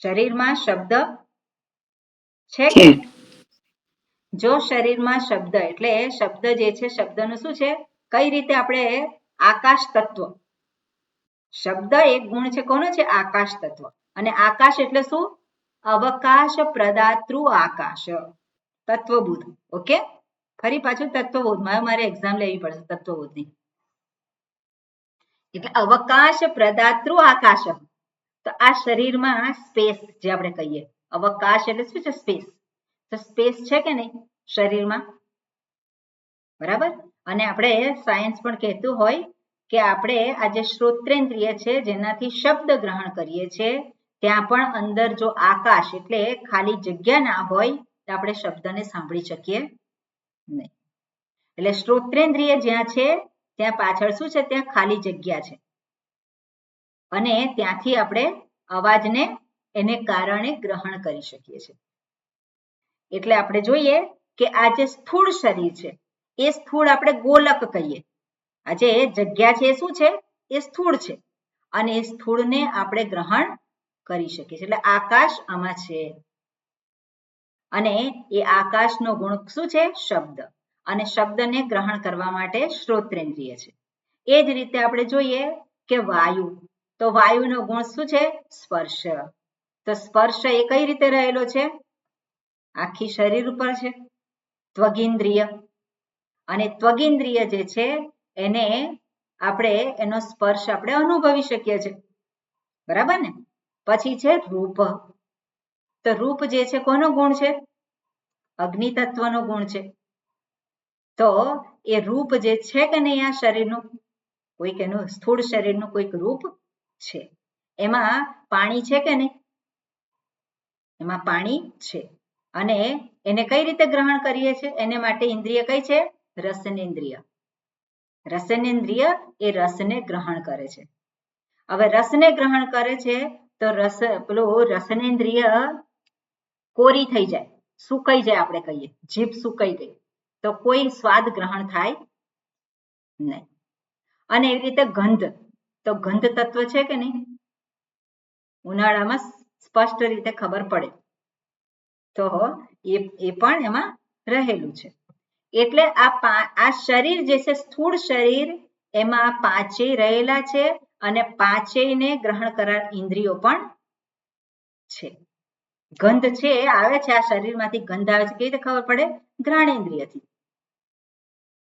શરીરમાં શબ્દ છે કે? જો શરીરમાં શબ્દ, એટલે શબ્દ જે છે શબ્દનું શું છે? કઈ રીતે આપણે આકાશ તત્વ, શબ્દ એક ગુણ છે કોનો છે? આકાશ તત્વ. અને આકાશ એટલે શું? અવકાશ પ્રદાતૃ આકાશ, તત્વબોધ. ઓકે, ફરી પાછું તત્વબોધ, મારે એક્ઝામ લેવી પડશે તત્વબોધની. એટલે અવકાશ પ્રદાતૃ આકાશ. તો આ શરીરમાં સ્પેસ જે આપણે કહીએ, અવકાશ એટલે શું છે? સ્પેસ. તો સ્પેસ છે કે નહીં શરીરમાં? બરાબર. અને આપણે સાયન્સ પણ કહેતું હોય કે આપણે આ જે શ્રોત્રેન્દ્રિય છે જેનાથી શબ્દ ગ્રહણ કરીએ છીએ, ત્યાં પણ અંદર જો આકાશ એટલે ખાલી જગ્યા ના હોય તો આપણે શબ્દને સાંભળી શકીએ નહીં. એટલે શ્રોત્રેન્દ્રિય જ્યાં છે ત્યાં પાછળ શું છે? ત્યાં ખાલી જગ્યા છે. અને ત્યાંથી આપણે અવાજને એને કારણે ગ્રહણ કરી શકીએ છીએ. એટલે આપણે જોઈએ કે આ જે સ્થૂળ શરીર છે એ સ્થૂળ આપણે ગોલક કહીએ. આ જે જગ્યા છે એ શું છે? એ સ્થૂળ છે અને એ સ્થૂળને આપણે ગ્રહણ કરી શકીએ છીએ. એટલે આકાશ આમાં છે અને એ આકાશનો ગુણ શું છે? શબ્દ. અને શબ્દને ગ્રહણ કરવા માટે શ્રોત્રેન્દ્રિય છે. એ જ રીતે આપણે જોઈએ કે વાયુ, તો વાયુનો ગુણ શું છે? સ્પર્શ. તો સ્પર્શ એ કઈ રીતે રહેલો છે? આખી શરીર ઉપર છે, ત્વગિન્દ્રિય. અને ત્વગિન્દ્રિય જે છે એને આપણે એનો સ્પર્શ આપણે અનુભવી શકીએ છીએ, બરાબર ને? પછી છે રૂપ. તો રૂપ જે છે કોનો ગુણ છે? અગ્નિ તત્વનો ગુણ છે. તો એ રૂપ જે છે કે નહીં આ શરીરનું, કોઈક એનું સ્થૂળ શરીરનું કોઈક રૂપ છે. એમાં પાણી છે કે નહીં? એમાં પાણી છે. અને એને કઈ રીતે ગ્રહણ કરીએ છીએ? એને માટે ઇન્દ્રિય કઈ છે? રસનેન્દ્રિય. રસનેન્દ્રિય એ રસને ગ્રહણ કરે છે. હવે રસને ગ્રહણ કરે છે તો રસનેન્દ્રિય કોરી થઈ જાય, સુકાઈ જાય, આપણે કહીએ જીભ સુકાઈ ગઈ, તો કોઈ સ્વાદ ગ્રહણ થાય નહીં. અને એવી રીતે ગંધ, તો ગંધ તત્વ છે કે નહીં? ઉનાળામાં સ્પષ્ટ રીતે ખબર પડે, તો એ પણ એમાં રહેલું છે. એટલે આ શરીર જે છે સ્થૂળ શરીર, એમાં પાંચેય રહેલા છે અને પાંચેયને ગ્રહણ કરનાર ઇન્દ્રિયો પણ છે. ગંધ છે આવે છે, આ શરીરમાંથી ગંધ આવે છે, કેવી રીતે ખબર પડે? ઘ્રાણેન્દ્રિયથી,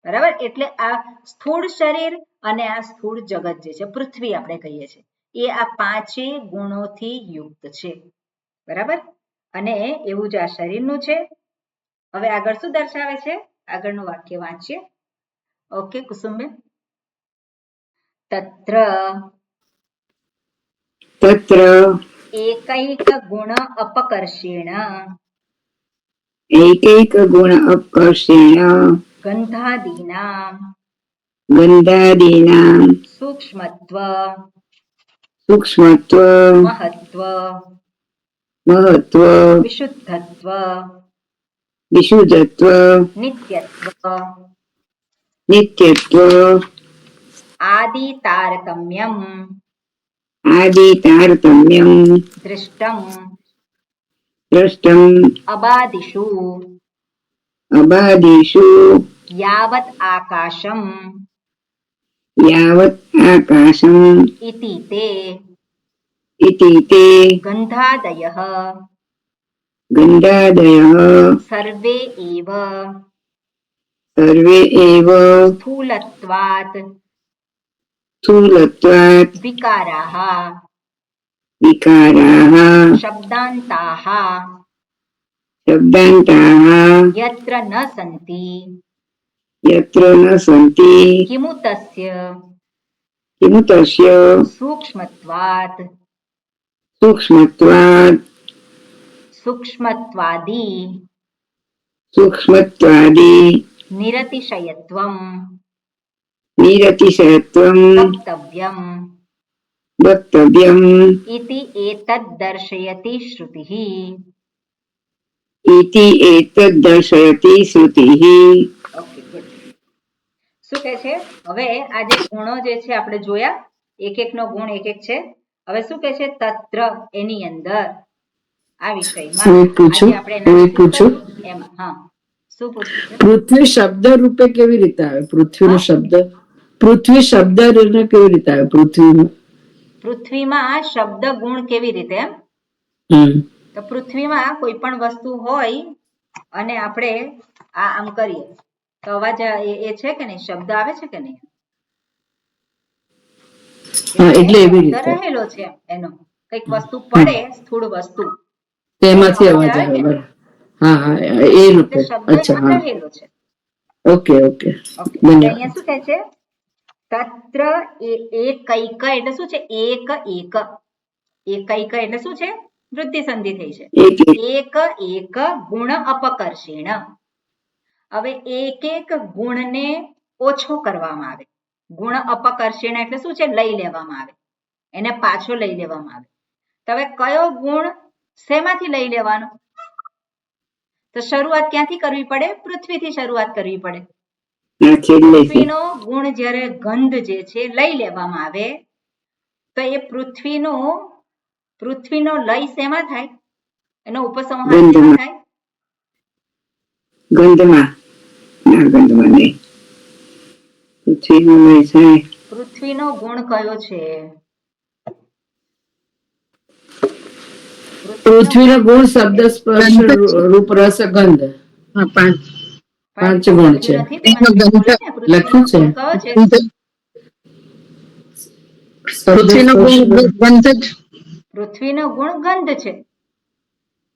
બરાબર? એટલે આ સ્થૂળ શરીર અને આ સ્થૂળ જગત જે છે, પૃથ્વી આપણે કહીએ છીએ, એ આ પાંચેય ગુણોથી યુક્ત છે, બરાબર? અને એવું જ આ શરીરનું છે. હવે આગળ શું દર્શાવે છે? આગળનું વાક્ય વાંચીએ. ઓકે કુસુમબેન. તત્ર તત્ર એકૈક ગુણ અપકર્ષેણ એકૈક ગુણ અપકર્ષેણ ગંધાદીનાં ગંધાદીનાં સૂક્ષ્મત્વ સૂક્ષ્મત્વ મહત્વ મહત્વ વિશુદ્ધત્વ વિશુદ્ધત્વ નિત્યત્વ નિત્યત્વ આદિ તારતમ્યમ આદિ તારતમ્યમ દૃષ્ટમ દ્રષ્ટમ અબાદિષુ અબાદિષુ યાવત આકાશમ યાવત આકાશમ ઇતિ તે ઇતિ તે ગંધાદયઃ ગંધાદયઃ સર્વે એવ સર્વે એવ સ્થૂલત્વાत् સ્થૂલત્વાत् વિકારાः વિકારાः શબ્દાન્તાः શબ્દાન્તાः યત્ર ન સંતિ યત્ર ન સંતિ કિમુ તસ્ય કિમુ તસ્ય સૂક્ષ્મત્વાत् સૂક્ષ્મત્વાत् સૂક્ષ્મત્વાદી સૂક્ષ્મત્વાદિ નિરતિશયત્વં નિરતિશયત્વં વક્તવ્યમ વક્તવ્યમ ઇતિ એતદ્ દર્શયતિ શ્રુતિઃ. ઇતિ એતદ્ દર્શયતિ શ્રુતિઃ. Okay good. શું કહે છે? હવે આ જે ગુણો જે છે આપણે જોયા, એક એકનો ગુણ એક એક છે. હવે શું કહે છે? તત્ર એની અંદર આ વિષયમાં આજે આપણે પૂછું એમાં હા શું પૂછ્યું છે? પૃથ્વી શબ્દ રૂપે કેવી રીતે આવે? પૃથ્વીનો શબ્દ, પૃથ્વી શબ્દ કેવી રીતે આવે? પૃથ્વીમાં શબ્દ ગુણ કેવી રીતે? તો પૃથ્વીમાં કોઈ પણ વસ્તુ હોય અને આપણે આમ કરીએ તો અવાજ એ છે કે નહીં? શબ્દ આવે છે કે નહીં? એટલે એવી રીતે રહેલો છે એનો, કઈક વસ્તુ પડે, સ્થૂળ વસ્તુ, તેમાંથી અવાજ આવે. હા હા એ રીતે. અચ્છા હા રહેલો છે. Okay okay. અહીંયા શું કહે છે? તત્ર એકૈક એટલે શું છે? એક એક. એકૈક એટલે શું છે? વૃદ્ધિ સંધિ થઈ છે. એક એક ગુણ અપકર્ષેણ. હવે એક એક ગુણને ઓછો કરવામાં આવે. ગુણ અપકર્ષેણ એટલે શું છે? લઈ લેવામાં આવે, એને પાછો લઈ લેવામાં આવે. તો હવે કયો ગુણ શેમાંથી લઈ લેવાનો? તો શરૂઆત ક્યાંથી કરવી પડે? પૃથ્વીથી શરૂઆત કરવી પડે. પૃથ્વીનો ગુણ જ્યારે ગંધ જે છે લઈ લેવામાં આવે તો એ પૃથ્વીનો લય શેમાં થાય? એનો ઉપસંહાર શેમાં થાય? પૃથ્વીનો ગુણ કયો છે? પૃથ્વીનો ગુણ શબ્દ સ્પર્શ રૂપ રસ ગંધ પાંચ ગુણ છે. લખ્યું છે. પૃથ્વીનો ગુણ ગંધ જ. પૃથ્વીનો ગુણ ગંધ છે.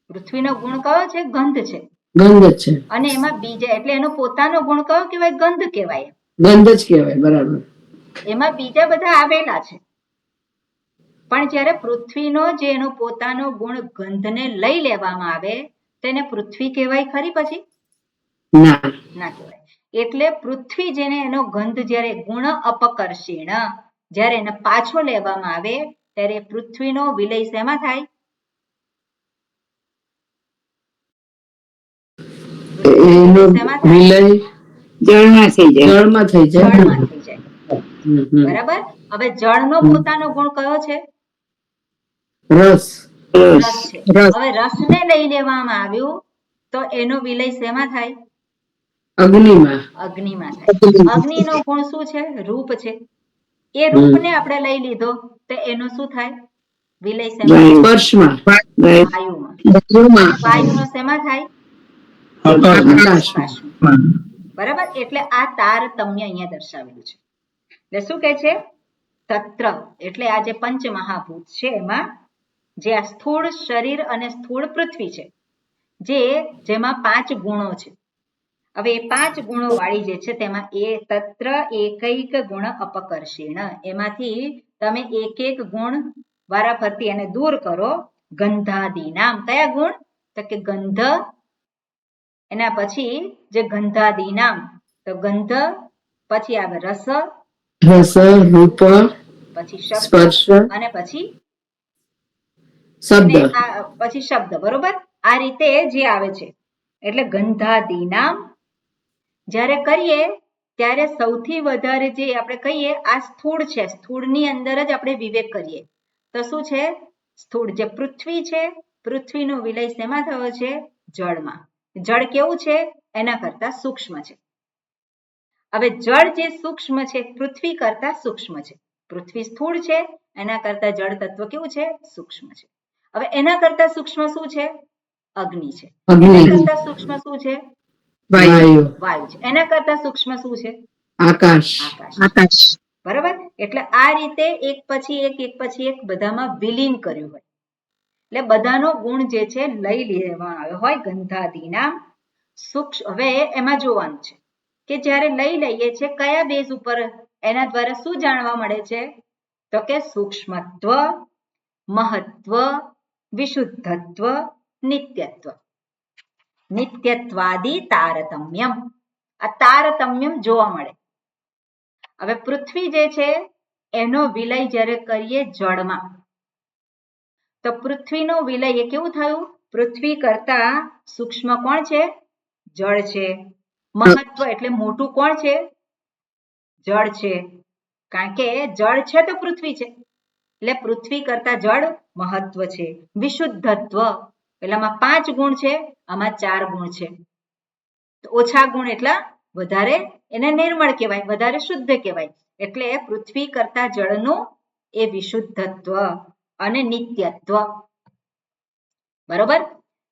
પૃથ્વીનો ગુણ કયો છે? ગંધ છે. ગંધ જ છે. અને એમાં બીજા એટલે એનો પોતાનો ગુણ કયો કહેવાય? ગંધ કહેવાય. ગંધ જ કહેવાય. બરાબર. એમાં બીજા બધા આવેલા છે પણ જ્યારે પૃથ્વીનો જે એનો પોતાનો ગુણ ગંધને લઈ લેવામાં આવે તેને પૃથ્વી કહેવાય ખરી? પછી ના કહેવાય. એટલે પૃથ્વી જેને એનો ગંધ જ્યારે ગુણ અપકર્ષેણ જ્યારે એને પાછો લેવામાં આવે ત્યારે પૃથ્વીનો વિલય શેમાં થાય? વિલય જળમાં થઈ જાય. બરાબર. હવે જળનો પોતાનો ગુણ કયો છે? રસ છે. હવે રસને લઈ લેવામાં આવ્યું તો એનો વિલય શેમાં થાય? અગ્નિમાં થાય. અગ્નિનો ગુણ શું છે? રૂપ છે. એ રૂપને આપણે લઈ લીધો તો એનો શું થાય? વિલય શેમાં? સ્પર્શમાં. વાયુનો શેમાં થાય? આકાશમાં. બરાબર. એટલે આ તારતમ્ય અહીંયા દર્શાવેલું છે. એટલે શું કહે છે? તત્ર એટલે આ જે પંચ મહાભૂત છે એમાં જે આ સ્થૂળ શરીર અને સ્થૂળ પૃથ્વી છે જેમાં 5 ગુણો છે. હવે એ 5 ગુણો વાળી જે છે તેમાં એ તત્ર એકૈક ગુણ અપકર્ષેણ એમાંથી તમે એક ગુણ વારાફરતી એને દૂર કરો. ગંધાદીનામ કયા ગુણ? તો કે ગંધ. એના પછી જે ગંધાદીનામ તો ગંધ પછી આવે રસ રૂપ પછી શબ્દ સ્પર્શ અને પછી શબ્દ. બરોબર. આ રીતે જે આવે છે એટલે ગંધાદીનામ જ્યારે કરીએ ત્યારે સૌથી વધારે જે આપણે કહીએ આ સ્થૂળ છે. સ્થૂળની અંદર જ આપણે વિવેક કરીએ તો શું છે? સ્થૂળ જે પૃથ્વી છે પૃથ્વીનો વિલય શેમાં થયો છે? જળમાં. જળ કેવું છે? એના કરતા સૂક્ષ્મ છે. હવે જળ જે સૂક્ષ્મ છે પૃથ્વી કરતા સૂક્ષ્મ છે. પૃથ્વી સ્થૂળ છે એના કરતા જળ તત્વ કેવું છે? સૂક્ષ્મ છે. હવે એના કરતા સૂક્ષ્મ શું છે? અગ્નિ છે. એના કરતા સૂક્ષ્મ શું છે? વાયુ છે. એના કરતા સૂક્ષ્મ શું છે? આકાશ. બરાબર. એટલે આ રીતે એક પછી એક બધામાં વિલીન કર્યું હોય એટલે બધાનો ગુણ જે છે લઈ લેવામાં આવ્યો હોય. ગંધાદીના સૂક્ષ્મ. હવે એમાં જોવાનું છે કે જ્યારે લઈ લઈએ છે કયા બેઝ ઉપર એના દ્વારા શું જાણવા મળે છે? તો કે સૂક્ષ્મત્વ, મહત્વ, વિશુદ્ધત્વ, નિત્યત્વ. નિત્યત્વાદી તારતમ્યમ. આ તારતમ્યમ જોવા મળે. હવે પૃથ્વી જે છે એનો વિલય જ્યારે કરીએ જળમાં તો પૃથ્વીનો વિલય એ કેવું થયું? પૃથ્વી કરતા સૂક્ષ્મ કોણ છે? જળ છે. મહત્વ એટલે મોટું કોણ છે? જળ છે. કારણ કે જળ છે તો પૃથ્વી છે એટલે પૃથ્વી કરતા જળ મહત્વ છે. વિશુદ્ધત્વ પેલામાં 5 ગુણ છે આમાં 4 ગુણ છે. ઓછા ગુણ એટલા વધારે એને નિર્મળ કહેવાય, વધારે શુદ્ધ કહેવાય. એટલે પૃથ્વી કરતા જળનું એ વિશુદ્ધત્વ અને નિત્યત્વ. બરોબર.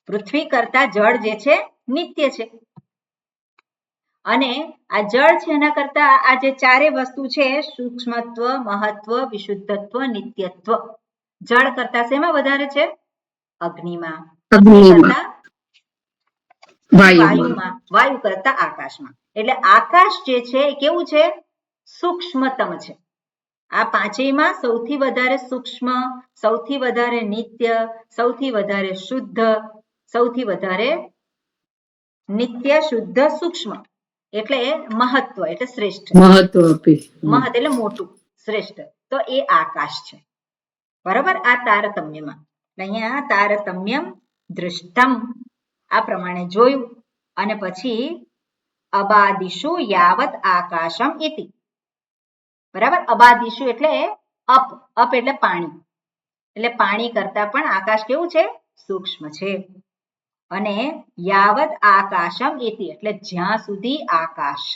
પૃથ્વી કરતા જળ જે છે નિત્ય છે અને આ જળ છે એના કરતા આ જે ચારે વસ્તુ છે સૂક્ષ્મત્વ, મહત્વ, વિશુદ્ધત્વ, નિત્યત્વ જળ કરતા શેમાં વધારે છે? અગ્નિમાં. કરતા વાયુમાં. વાયુ કરતા આકાશમાં. એટલે આકાશ જે છે એ કેવું છે? સૂક્ષ્મતમ છે. આ પાંચેયમાં સૌથી વધારે સૂક્ષ્મ, સૌથી વધારે નિત્ય, સૌથી વધારે શુદ્ધ, સૌથી વધારે નિત્ય, શુદ્ધ, સૂક્ષ્મ એટલે મહત્વ એટલે શ્રેષ્ઠ. મહત્વ એટલે મોટું, શ્રેષ્ઠ તો એ આકાશ છે. બરાબર. આ તારતમ્યમાં અહીંયા તારતમ્યમ દૃષ્ટમ આ પ્રમાણે જોયું અને પછી અબાદિષુ યાવત આકાશમ ઇતિ. બરાબર, અબાદિષુ એટલે અપ, અપ એટલે પાણી, એટલે પાણી કરતા પણ આકાશ કેવું છે? સૂક્ષ્મ છે. અને યાવત આકાશમ ઇતિ એટલે જ્યાં સુધી આકાશ.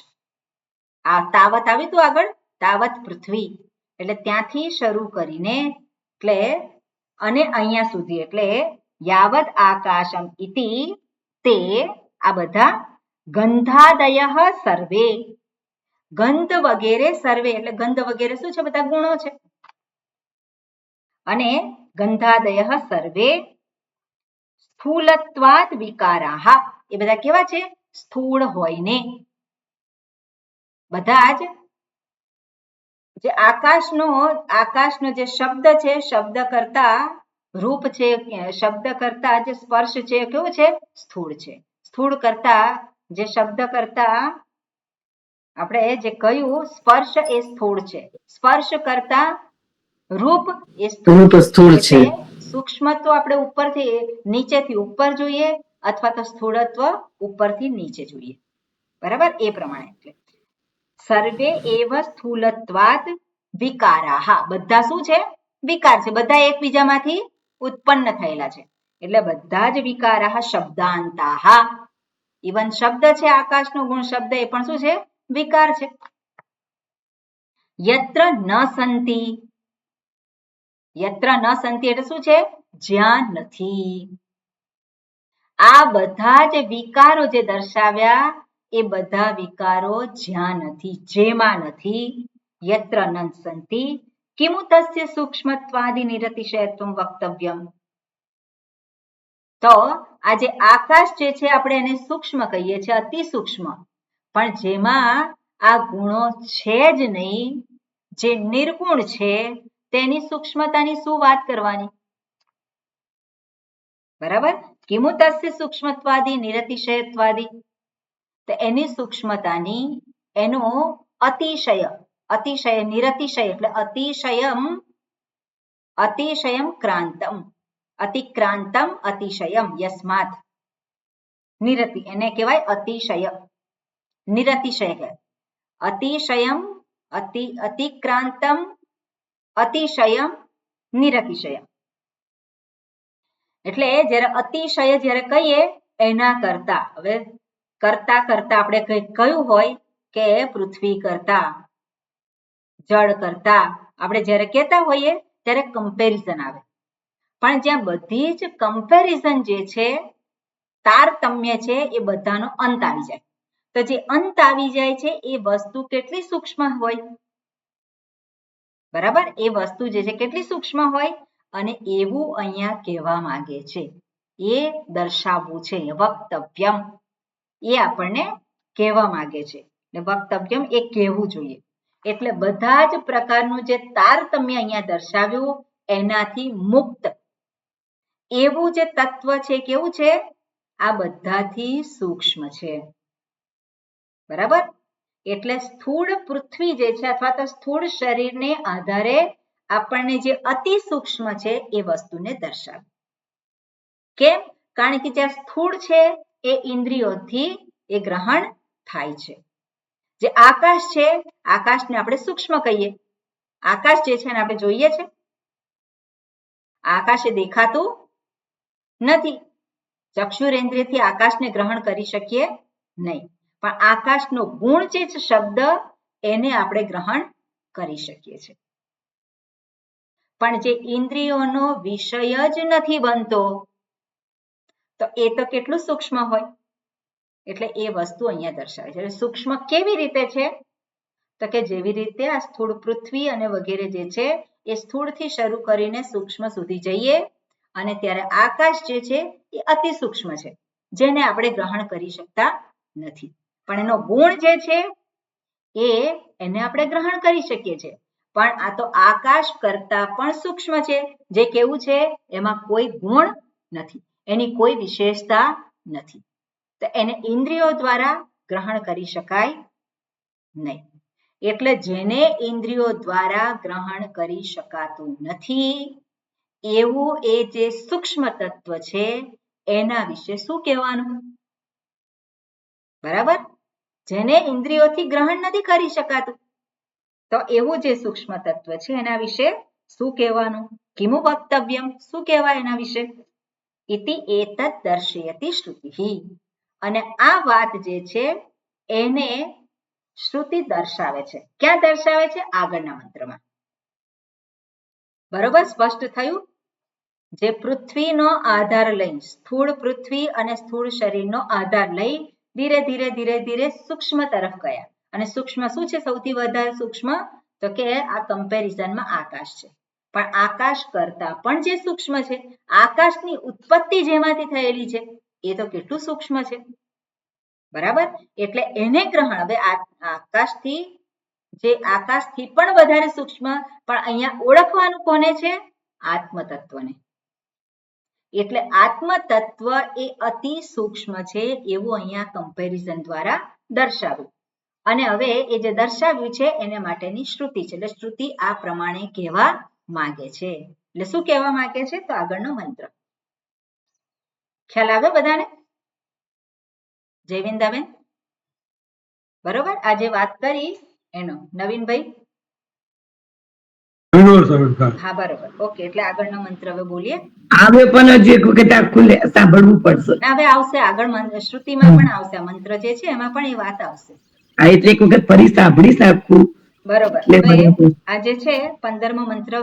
આ તાવત આવ્યું હતું આગળ, તાવત પૃથ્વી એટલે ત્યાંથી શરૂ કરીને એટલે અને અહીંયા સુધી એટલે યાવત આકાશમ ઇતિ તે આ બધા ગંધાદય સર્વે, ગંધ વગેરે સર્વે એટલે ગંધ વગેરે શું છે? બધા ગુણો છે. અને ગંધાદય સર્વે સ્થૂલત્વાદ વિકારાહ એ બધા કેવા છે? સ્થૂળ હોય ને. બધા જ જે આકાશનો જે શબ્દ છે, શબ્દ કરતા રૂપ છે, શબ્દ કરતા જે સ્પર્શ છે કેવું છે? સ્થૂળ છે. સ્થૂળ કરતા જે શબ્દ કરતા આપણે જે કહ્યું સ્પર્શ એ સ્થૂળ છે, સ્પર્શ કરતા રૂપ એ સ્થૂળ છે. સૂક્ષ્મત્વ આપણે ઉપરથી નીચેથી ઉપર જોઈએ અથવા તો સ્થૂળત્વ ઉપરથી નીચે જોઈએ. બરાબર, એ પ્રમાણે એટલે સર્વે એવ સ્થૂલત્વાદ વિકારાહ બધા શું છે? વિકાર છે. બધા એકબીજામાંથી ઉત્પન્ન થયેલા છે એટલે બધા જ વિકારાહ શબ્દાંતાહ. ઇવન શબ્દ છે આકાશનો ગુણ શબ્દ એ પણ શું છે? વિકાર છે. યત્ર ન સંતિ, યત્ર ન સંતિ એટલે શું છે? જ્યાં નથી. આ બધા જ વિકારો જે દર્શાવ્યા એ બધા વિકારો જ્યાં નથી, જેમાં નથી. યત્ર ન સંતિ કિમુ તસ્ય સૂક્ષ્મત્વાદિ નિરતિશયત્વમ વક્તવ્યમ. તો આ જે આકાશ જે છે આપણે એને સૂક્ષ્મ કહીએ છીએ, અતિ સૂક્ષ્મ, પણ જેમાં આ ગુણો છે જ નહીં, જે નિર્ગુણ છે તેની સૂક્ષ્મતાની શું વાત કરવાની? બરાબર, કિમુ તસ્ય સૂક્ષ્મત્વાદી નિરતિશયત્વાદી તો એની સૂક્ષ્મતાની એનો અતિશય, અતિશય નિરતિશય એટલે અતિશયમ ક્રાંતમ, અતિક્રાંતમ અતિશયમ યસ્માત નિરતિ એને કહેવાય અતિશય, નિરતિશય કહેવાય. અતિશયમ અતિક્રાંતમ અતિશયમ નિરતિશય એટલે જ્યારે અતિશય જ્યારે કહીએ એના કરતા, હવે કરતા કરતા આપણે કયું હોય કે પૃથ્વી કરતા, જળ કરતા આપણે જ્યારે કહેતા હોઈએ ત્યારે કમ્પેરિઝન આવે. પણ જ્યાં બધી જ કમ્પેરિઝન જે છે, તારતમ્ય છે, એ બધાનો અંત આવી જાય. તો જે અંત આવી જાય છે એ વસ્તુ કેટલી સૂક્ષ્મ હોય? બરાબર, એ વસ્તુ જે છે કેટલી સૂક્ષ્મ હોય અને એવું અહીંયા કહેવા માંગે છે, એ દર્શાવવું છે. વક્તવ્યમ એ આપણને કહેવા માંગે છે. વક્તવ્યમ એ કહેવું જોઈએ. એટલે બધા જ પ્રકારનું જે તારતમ્ય અહીંયા દર્શાવ્યું એનાથી મુક્ત એવું જે તત્વ છે કેવું છે? આ બધાથી સૂક્ષ્મ છે. બરાબર, એટલે સ્થૂળ પૃથ્વી જે છે અથવા તો સ્થૂળ શરીરને આધારે આપણને જે અતિ સૂક્ષ્મ છે એ વસ્તુને દર્શાવે. કેમ? કારણ કે જે સ્થૂળ છે એ ઇન્દ્રિયોથી એ ગ્રહણ થાય છે. જે આકાશ છે, આકાશને આપણે સૂક્ષ્મ કહીએ. આકાશ જે છે એને આપણે જોઈએ છે, આકાશ એ દેખાતું નથી. ચક્ષુરેન્દ્રિયથી આકાશને ગ્રહણ કરી શકીએ નહીં, પણ આકાશનો ગુણ જે છે શબ્દ એને આપણે ગ્રહણ કરી શકીએ છીએ. પણ જે ઇન્દ્રિયોનો વિષય જ નથી બનતો તો એ તો કેટલું સૂક્ષ્મ હોય. એટલે એ વસ્તુ અહીંયા દર્શાવે છે. સૂક્ષ્મ કેવી રીતે છે? તો કે જેવી રીતે આ સ્થૂળ પૃથ્વી અને વગેરે જે છે એ સ્થૂળથી શરૂ કરીને સૂક્ષ્મ સુધી જઈએ અને ત્યારે આકાશ જે છે એ અતિ સૂક્ષ્મ છે, જેને આપણે ગ્રહણ કરી શકતા નથી. પણ એનો ગુણ જે છે એને આપણે ગ્રહણ કરી શકીએ છીએ. પણ આ તો આકાશ કરતા પણ સૂક્ષ્મ છે, જે કેવું છે? એમાં કોઈ ગુણ નથી, એની કોઈ વિશેષતા નથી, તો એને ઇન્દ્રિયો દ્વારા ગ્રહણ કરી શકાય નહીં. એટલે જેને ઇન્દ્રિયો દ્વારા ગ્રહણ કરી શકાતું નથી એવું એ જે સૂક્ષ્મ તત્વ છે એના વિશે શું કહેવાનું? બરાબર, જેને ઇન્દ્રિયોથી ગ્રહણ નથી કરી શકાતું. તો એવું જે સૂક્ષ્મ તત્વ છે એના વિશે શું કહેવાનું? કિમુ વક્તવ્યમ, શું કહેવાય એના વિશે? ઇતિ એતત દર્શયતિ શ્રુતિ. અને આ વાત જે છે એને શ્રુતિ દર્શાવે છે. ક્યાં દર્શાવે છે? આગળના મંત્રમાં. બરોબર, સ્પષ્ટ થયું? જે પૃથ્વીનો આધાર લઈ, સ્થૂળ પૃથ્વી અને સ્થૂળ શરીરનો આધાર લઈ ધીરે ધીરે ધીરે ધીરે સૂક્ષ્મ તરફ ગયા. અને સૂક્ષ્મ શું છે? સૌથી વધારે સૂક્ષ્મ તો કે આ કમ્પેરિઝનમાં આકાશ છે. પણ આકાશ કરતા પણ જે સૂક્ષ્મ છે, આકાશની ઉત્પત્તિ જેમાંથી થયેલી છે એ તો કેટલું સૂક્ષ્મ છે. બરાબર, એટલે એને ગ્રહણ, હવે આકાશથી પણ વધારે સૂક્ષ્મ, પણ અહીંયા ઓળખવાનું કોને છે? આત્મતત્વને. એટલે આત્મતત્વ એ અતિ સૂક્ષ્મ છે એવું અહીંયા કમ્પેરિઝન દ્વારા દર્શાવ્યું. અને હવે એ જે દર્શાવ્યું છે એને માટેની શ્રુતિ છે. એટલે શ્રુતિ આ પ્રમાણે કહેવા માંગે છે. એટલે શું કહેવા માંગે છે? તો આગળનો મંત્ર. ખ્યાલ આવે બધાને? જયવિંદાબેન, બરોબર? આજે વાત કરી એનો. નવીનભાઈ? હા, બરોબર, ઓકે. એટલે આગળનો મંત્ર હવે બોલીએ. આવે પણ હજી એક વખત આખું સાંભળવું પડશે. હવે આવશે આગળ, શ્રુતિમાં પણ આવશે. મંત્ર જે છે એમાં પણ એ વાત આવશે. હા, એટલે એક વખત ફરી સાંભળીશ આખું. બરોબર. હવે આજે છે 15મો મંત્ર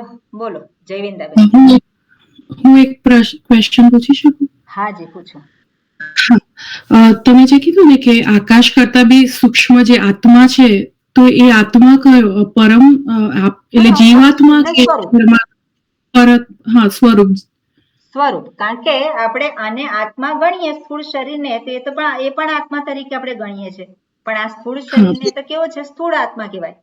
બોલો જયવિંદાબેન. હું એક ક્વેશ્ચન પૂછી શકું? હા જી, પૂછો. તમે જે કીધું ને કે આકાશ કરતા બી સૂક્ષ્મ જે આત્મા છે, તો એ આત્મા કયો? પરમ એટલે જીવાત્મા કે સ્વરૂપ? સ્વરૂપ. કારણ કે આપણે આને આત્મા ગણીએ, સ્થૂળ શરીરને, તો એ પણ આત્મા તરીકે આપણે ગણીએ છીએ. પણ આ સ્થૂળ શરીરને તો કેવો છે? સ્થૂળ આત્મા કહેવાય.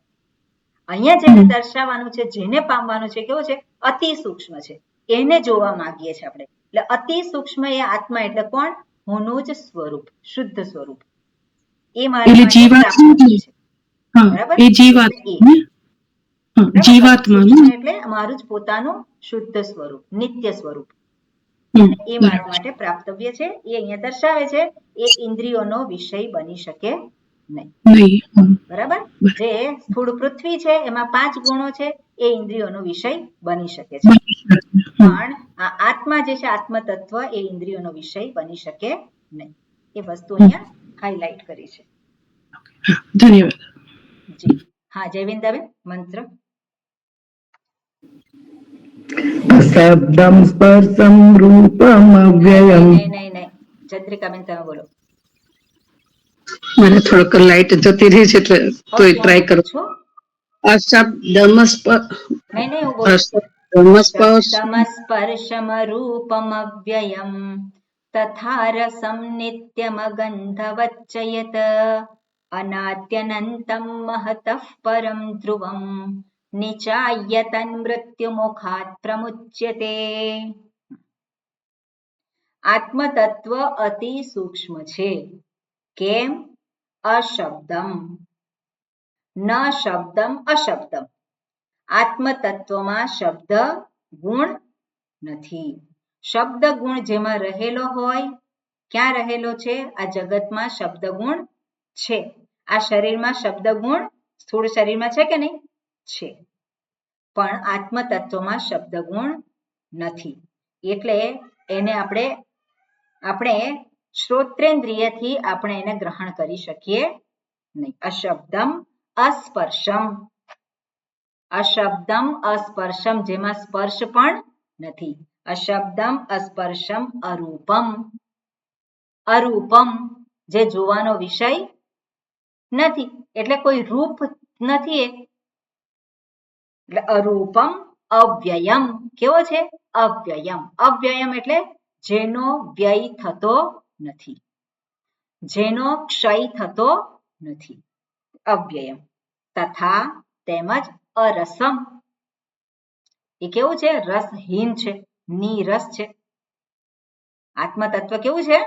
અહીંયા જેને દર્શાવવાનું છે, જેને પામવાનું છે, કેવો છે? અતિ સૂક્ષ્મ છે. એને જોવા માંગીએ છીએ આપણે. એટલે અતિ સૂક્ષ્મ એ આત્મા એટલે કોણ? હુંનું જ સ્વરૂપ, શુદ્ધ સ્વરૂપ. એ મારી જીવાત્મા એટલે મારું જ પોતાનું શુદ્ધ સ્વરૂપ, નિત્ય સ્વરૂપ. એ મારા માટે પ્રાપ્તવ્ય છે. એ અહીંયા દર્શાવે છે. એ ઇન્દ્રિયોનો વિષય બની શકે નહીં. બરાબર? જે સ્થૂળ પૃથ્વી છે એમાં 5 ગુણો છે, એ ઇન્દ્રિયોનો વિષય બની શકે છે. પણ આ આત્મા જે છે, આત્મતત્વ, એ ઇન્દ્રિયોનો વિષય બની શકે નહીં. એ વસ્તુ અહીંયા હાઇલાઇટ કરી છે. ધન્યવાદ જી. હા જયવિંદાબેન, મંત્ર. શબ્દમ સ્પર્શમ રૂપમ અવ્યયમ. નહીં, ચંદ્રિકાબેન તમે બોલો. મને થોડોક લાઈટ જતી રહી છે એટલે તોય ટ્રાય કરો. અશબ્દમ સ્પર્શમ રૂપમ અવ્યયમ તથા રસમ નિત્યમગંધવચ્ચયત અનાદ્યનંતમ મહતઃ પરમ ધ્રુવમ નિચાયતન મૃત્યુમુખાત પ્રમુચ્યતે. આત્મતત્વ અતિ સૂક્ષ્મ છે. કેમ? અશબ્દમ. ન શબ્દમ અશબ્દમ. આત્મતત્વમાં શબ્દ ગુણ નથી. શબ્દ ગુણ જેમાં રહેલો હોય, ક્યાં રહેલો છે? આ જગતમાં શબ્દ ગુણ છે. આ શરીરમાં શબ્દ ગુણ, સ્થૂળ શરીરમાં છે કે નહીં? છે. પણ આત્મતત્વમાં શબ્દ ગુણ નથી. એટલે એને આપણે શ્રોત્રેન્દ્રિયથી આપણે એને ગ્રહણ કરી શકીએ નહીં. અશબ્દમ અસ્પર્શમ. અશબ્દમ અસ્પર્શમ, જેમાં સ્પર્શ પણ નથી. અશબ્દમ અસ્પર્શમ અરૂપમ. અરૂપમ, જે જોવાનો વિષય નથી, એટલે કોઈ રૂપ નથી. એટલે અરૂપમ અવ્યયમ. કેવો છે? અવ્યયમ. અવ્યયમ એટલે જેનો વ્યય થતો નથી, જેનો ક્ષય થતો નથી. અવ્યયમ. તથા તેમજ અરસમ. એ કેવું છે? રસહીન છે, નીરસ છે. આત્મતત્વ કેવું છે?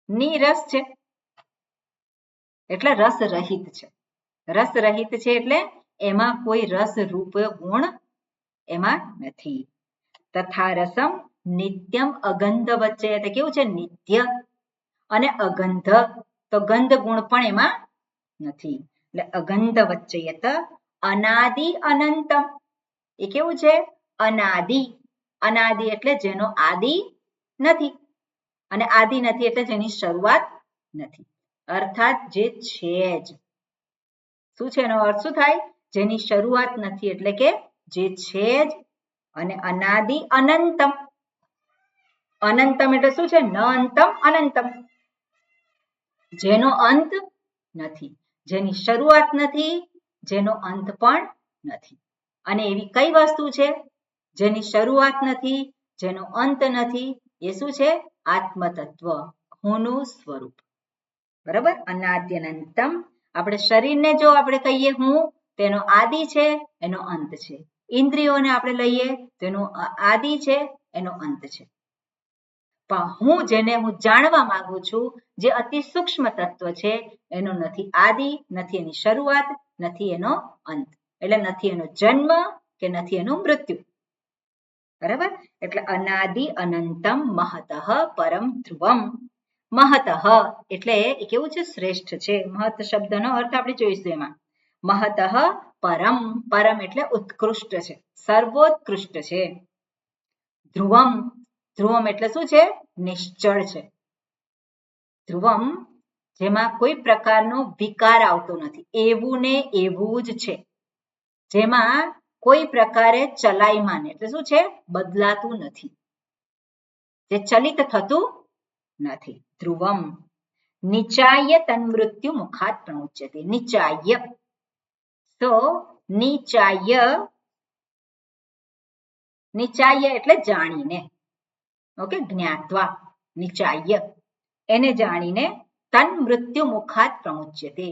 નીરસ છે, એટલે રસ રહિત છે. રસ રહિત છે એટલે એમાં કોઈ રસ રૂપ ગુણ એમાં નથી. તથા રસમ નિત્યમ અગંધ વચ્ચે. કેવું છે? નિત્ય અને અગંધ. તો ગંધ ગુણ પણ એમાં નથી. એટલે અગંધ વચ્ચયત અનાદિ અનંતમ. એ કેવું છે? અનાદિ. અનાદિ એટલે જેનો આદિ નથી, અને આદિ નથી એટલે જેની શરૂઆત નથી. અર્થાત જે છે જ. શું છે એનો અર્થ? શું થાય? જેની શરૂઆત નથી એટલે કે જે છે જ. અને અનાદિ અનંતમ. અનંતમ એટલે શું છે? ન અંતમ અનંતમ. જેનો અંત નથી, જેની શરૂઆત નથી, જેનો અંત પણ નથી. અને એવી કઈ વસ્તુ છે જેની શરૂઆત નથી, જેનો અંત નથી? એ શું છે? આત્મતત્વ, હુંનું સ્વરૂપ. બરાબર? અનાદ્ય અનંતમ. આપણે શરીરને જો આપણે કહીએ હું, તેનો આદિ છે, એનો અંત છે. ઇન્દ્રિયોને આપણે લઈએ તેનો આદિ છે, એનો અંત છે. પણ હું જેને હું જાણવા માંગુ છું, જે અતિ સૂક્ષ્મ તત્વ છે, એનો નથી આદિ, નથી એની શરૂઆત, નથી એનો અંત. એટલે નથી એનો જન્મ કે નથી એનું મૃત્યુ. બરાબર? એટલે અનાદિ અનંતમ મહતઃ પરમ ધ્રુવમ. મહતઃ એટલે એ કેવું છે? શ્રેષ્ઠ છે. મહત શબ્દનો અર્થ આપણે જોઈશું એમાં. મહતઃ પરમ. પરમ એટલે ઉત્કૃષ્ટ છે, સર્વોત્કૃષ્ટ છે. ધ્રુવમ. ધ્રુવમ એટલે શું છે? નિશ્ચળ છે. ધ્રુવમ જેમાં કોઈ પ્રકારનો વિકાર આવતો નથી, એવું ને એવું જ છે. જેમાં કોઈ પ્રકારે ચલાયમાન એટલે શું છે? બદલાતું નથી, જે ચલિત થતું નથી. ધ્રુવમ. નિચાય તન્મૃત્યુ મુખાત પ્રમુચ્યતે. નિચાય. તો નિચાય, નિચાય એટલે જાણીને. ઓકે, જ્ઞાત્વા. નિચાય એને જાણીને તન મૃત્યુ મુખાત પ્રમુચ્યતે.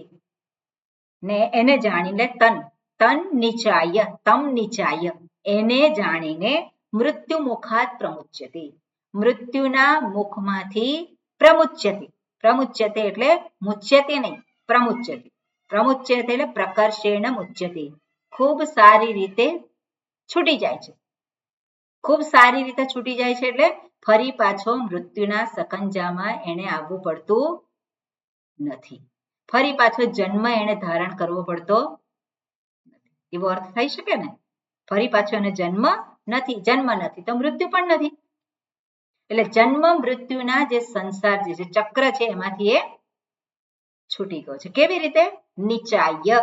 ને એને જાણીને તન, તન નિચાય, તમ નિચાય એને જાણીને મૃત્યુ મુખાત પ્રમુચ્યતે. મૃત્યુના મુખમાંથી પ્રમુચ્યતે. પ્રમુચ્યતે એટલે મુચ્યતે નહીં, પ્રમુચ્યતે. પ્રમુચ્યતે એટલે પ્રકર્ષેણ મુચ્યતે. ખૂબ સારી રીતે છૂટી જાય છે. ખૂબ સારી રીતે છૂટી જાય છે એટલે ફરી પાછો મૃત્યુના સકંજામાં એને આવવું પડતું નથી. ફરી પાછો જન્મ એને ધારણ કરવો પડતો નથી. એવો અર્થ થઈ શકે ને? ફરી પાછો એને જન્મ નથી, જન્મ નથી તો મૃત્યુ પણ નથી. એટલે જન્મ મૃત્યુના જે સંસાર જે છે, ચક્ર છે, એમાંથી એ છૂટી ગયો છે. કેવી રીતે? નિચાય.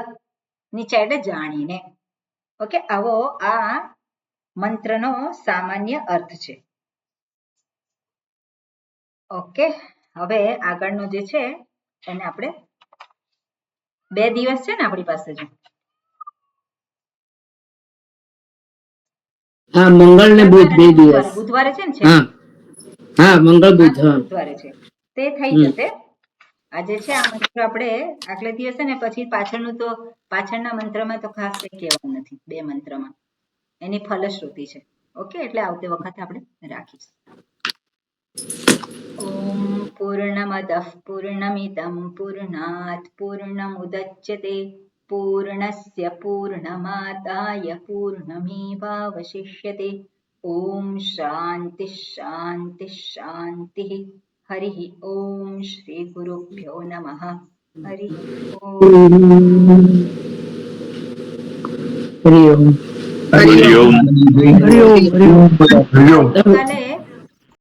નિચાય એટલે જાણીને. ઓકે, આવો આ મંત્રનો સામાન્ય અર્થ છે. ઓકે, હવે આગળનો જે છે એને આપણે 2 દિવસ છે ને આપણી પાસે જો. હા, મંગળ ને બુધ 2 દિવસ. બુધવારે છે ને? હા હા, મંગળ બુધ. હા, બુધવારે છે. તે થઈ જશે. આજે છે આ મંત્ર આપણે આગલે દિવસે ને પછી પાછળનું તો પાછળના મંત્રમાં તો ખાસ કંઈ કહેવાનું નથી. 2 મંત્રમાં એની ફલશ્રુતિ છે. ઓકે, એટલે આવતી વખતે આપણે રાખીશું. ઓમ પૂર્ણમદઃ પૂર્ણમિદં પૂર્ણાત પૂર્ણમુદચ્યતે પૂર્ણસ્ય પૂર્ણમાદાય પૂર્ણમેવાવશિષ્યતે. ઓમ શાંતિ શાંતિ શાંતિ. હરિ ઓમ શ્રી ગુરુભ્યો નમઃ. હરિ ઓમ. હરિ ઓમ. હરિ ઓમ. હરિ ઓમ. હરિઓમ. આવતીકાલે